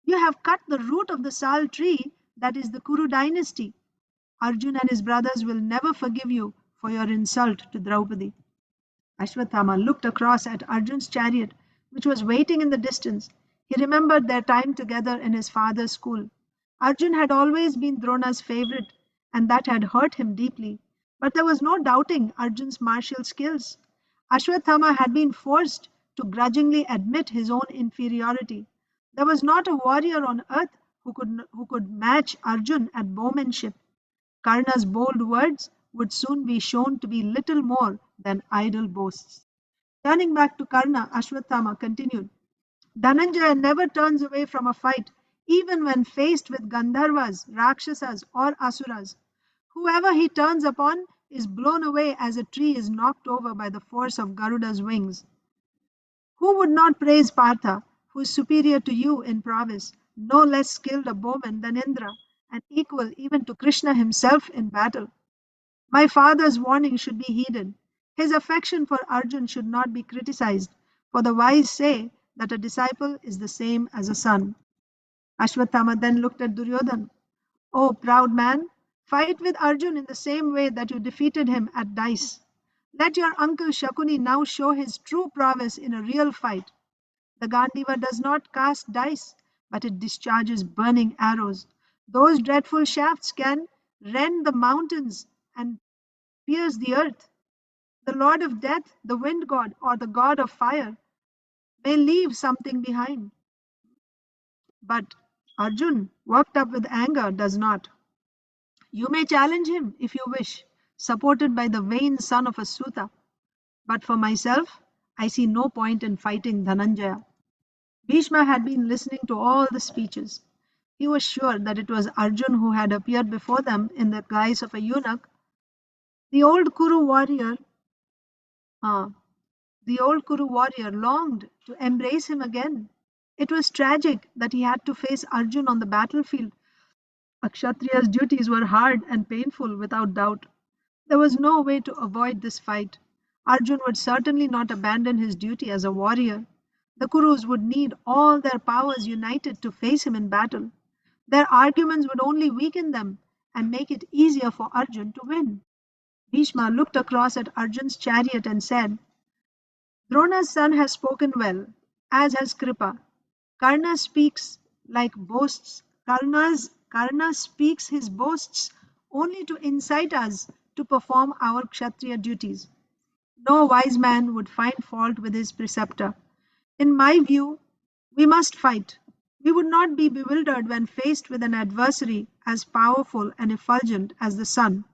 You have cut the root of the sal tree that is the Kuru dynasty. Arjun and his brothers will never forgive you for your insult to Draupadi. Ashwathama looked across at Arjun's chariot, which was waiting in the distance. He remembered their time together in his father's school. Arjun had always been Drona's favorite, and that had hurt him deeply. But there was no doubting Arjun's martial skills. Ashwathama had been forced to grudgingly admit his own inferiority. There was not a warrior on earth who could match Arjun at bowmanship. Karna's bold words would soon be shown to be little more than idle boasts. Turning back to Karna, Ashwathama continued, Dhananjaya never turns away from a fight, even when faced with Gandharvas, Rakshasas, or Asuras. Whoever he turns upon is blown away as a tree is knocked over by the force of Garuda's wings. Who would not praise Partha, who is superior to you in prowess, no less skilled a bowman than Indra, and equal even to Krishna himself in battle? My father's warning should be heeded. His affection for Arjun should not be criticized, for the wise say that a disciple is the same as a son. Ashwathama then looked at Duryodhan. O proud man, fight with Arjun in the same way that you defeated him at dice. Let your uncle Shakuni now show his true prowess in a real fight. The Gandiva does not cast dice, but it discharges burning arrows. Those dreadful shafts can rend the mountains and pierce the earth. The Lord of Death, the wind god, or the god of fire may leave something behind. But Arjun, worked up with anger, does not. You may challenge him if you wish, supported by the vain son of a Suta. But for myself, I see no point in fighting Dhananjaya. Bhishma had been listening to all the speeches. He was sure that it was Arjun who had appeared before them in the guise of a eunuch. The old Kuru warrior, uh, the old Kuru warrior longed to embrace him again. It was tragic that he had to face Arjun on the battlefield. A Kshatriya's duties were hard and painful, without doubt. There was no way to avoid this fight. Arjun would certainly not abandon his duty as a warrior. The Kurus would need all their powers united to face him in battle. Their arguments would only weaken them and make it easier for Arjun to win. Bhishma looked across at Arjun's chariot and said, Drona's son has spoken well, as has Kripa. Karna speaks like boasts. Karna speaks his boasts only to incite us to perform our Kshatriya duties. No wise man would find fault with his preceptor. In my view, we must fight. We would not be bewildered when faced with an adversary as powerful and effulgent as the sun.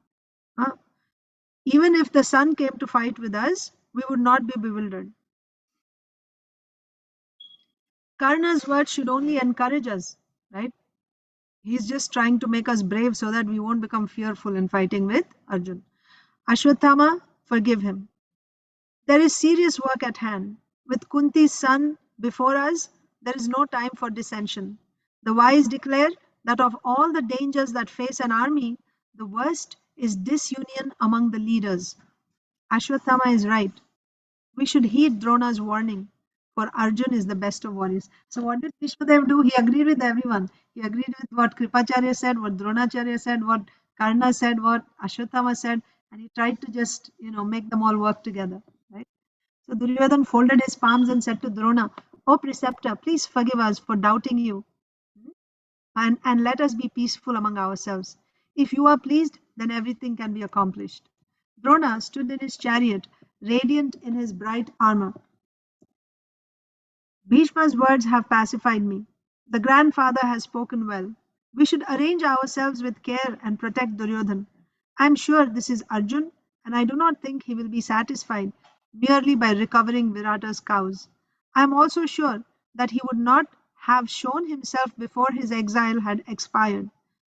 Huh? Even if the sun came to fight with us, we would not be bewildered. Karna's words should only encourage us, right? He's just trying to make us brave so that we won't become fearful in fighting with Arjun. Ashwathama, forgive him. There is serious work at hand. With Kunti's son before us, there is no time for dissension. The wise declare that of all the dangers that face an army, the worst is disunion among the leaders. Ashwathama is right. We should heed Drona's warning, for Arjun is the best of warriors. So what did Vishwadev do? He agreed with everyone. He agreed with what Kripacharya said, what Dronacharya said, what Karna said, what Ashwathama said, and he tried to just, make them all work together. Right? So Duryodhan folded his palms and said to Drona, O preceptor, please forgive us for doubting you, and let us be peaceful among ourselves. If you are pleased, then everything can be accomplished. Drona stood in his chariot, radiant in his bright armor. Bhishma's words have pacified me. The grandfather has spoken well. We should arrange ourselves with care and protect Duryodhan. I am sure this is Arjun, and I do not think he will be satisfied merely by recovering Virata's cows. I am also sure that he would not have shown himself before his exile had expired.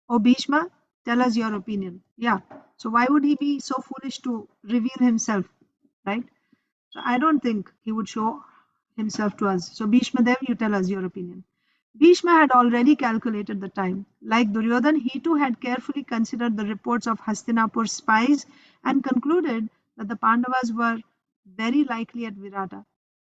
Oh, Bhishma, tell us your opinion. Yeah. So why would he be so foolish to reveal himself, right? So I don't think he would show himself to us. So Bhishma Dev, you tell us your opinion. Bhishma had already calculated the time. Like Duryodhan, he too had carefully considered the reports of Hastinapur's spies and concluded that the Pandavas were very likely at Virata.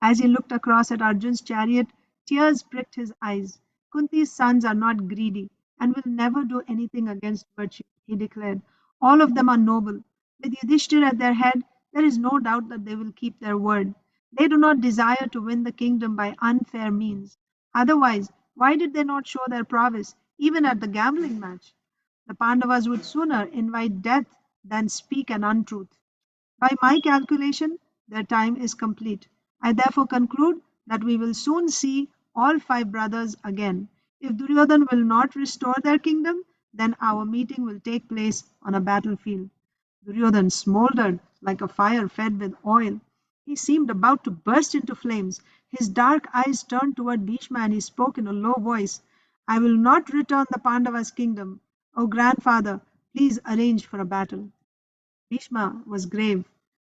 As he looked across at Arjun's chariot, tears pricked his eyes. Kunti's sons are not greedy and will never do anything against virtue, he declared. All of them are noble. With Yudhishthir at their head, there is no doubt that they will keep their word. They do not desire to win the kingdom by unfair means. Otherwise, why did they not show their prowess even at the gambling match? The Pandavas would sooner invite death than speak an untruth. By my calculation, their time is complete. I therefore conclude that we will soon see all five brothers again. If Duryodhan will not restore their kingdom, then our meeting will take place on a battlefield. Duryodhan smoldered like a fire fed with oil. He seemed about to burst into flames. His dark eyes turned toward Bhishma and he spoke in a low voice. I will not return the Pandavas' kingdom. O grandfather, please arrange for a battle. Bhishma was grave.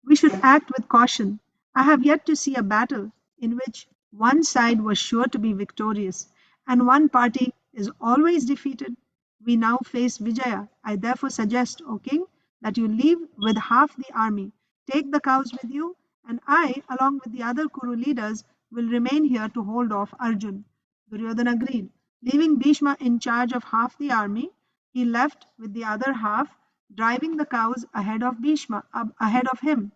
We should act with caution. I have yet to see a battle in which one side was sure to be victorious and one party is always defeated. We now face Vijaya. I therefore suggest, O king, that you leave with half the army. Take the cows with you, and I, along with the other Kuru leaders, will remain here to hold off Arjun. Duryodhana agreed. Leaving Bhishma in charge of half the army, he left with the other half, driving the cows ahead of him.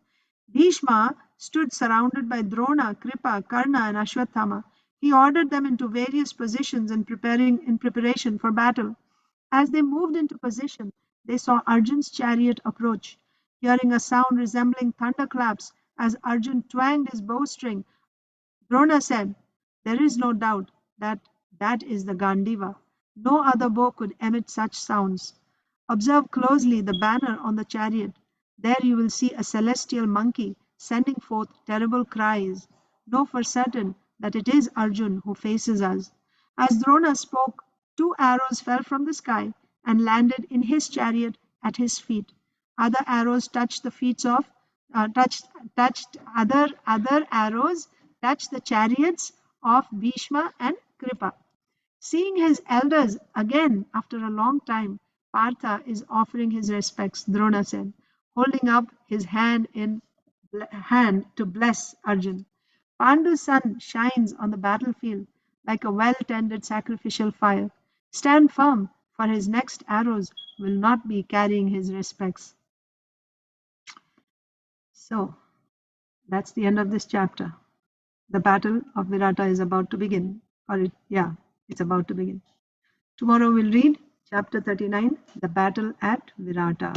Bhishma stood surrounded by Drona, Kripa, Karna, and Ashwatthama. He ordered them into various positions in preparation for battle. As they moved into position, they saw Arjun's chariot approach. Hearing a sound resembling thunderclaps as Arjun twanged his bowstring, Drona said, there is no doubt that that is the Gandiva. No other bow could emit such sounds. Observe closely the banner on the chariot. There you will see a celestial monkey sending forth terrible cries. Know for certain that it is Arjun who faces us. As Drona spoke, two arrows fell from the sky and landed in his chariot at his feet. Other arrows touched the feet of touched other arrows touched the chariots of Bhishma and Kripa. Seeing his elders again after a long time, Partha is offering his respects, Drona said, holding up his hand to bless Arjun. Pandu's sun shines on the battlefield like a well-tended sacrificial fire. Stand firm, for his next arrows will not be carrying his respects. So, that's the end of this chapter. The battle of Virata is about to begin. It's about to begin. Tomorrow we'll read chapter 39, the battle at Virata.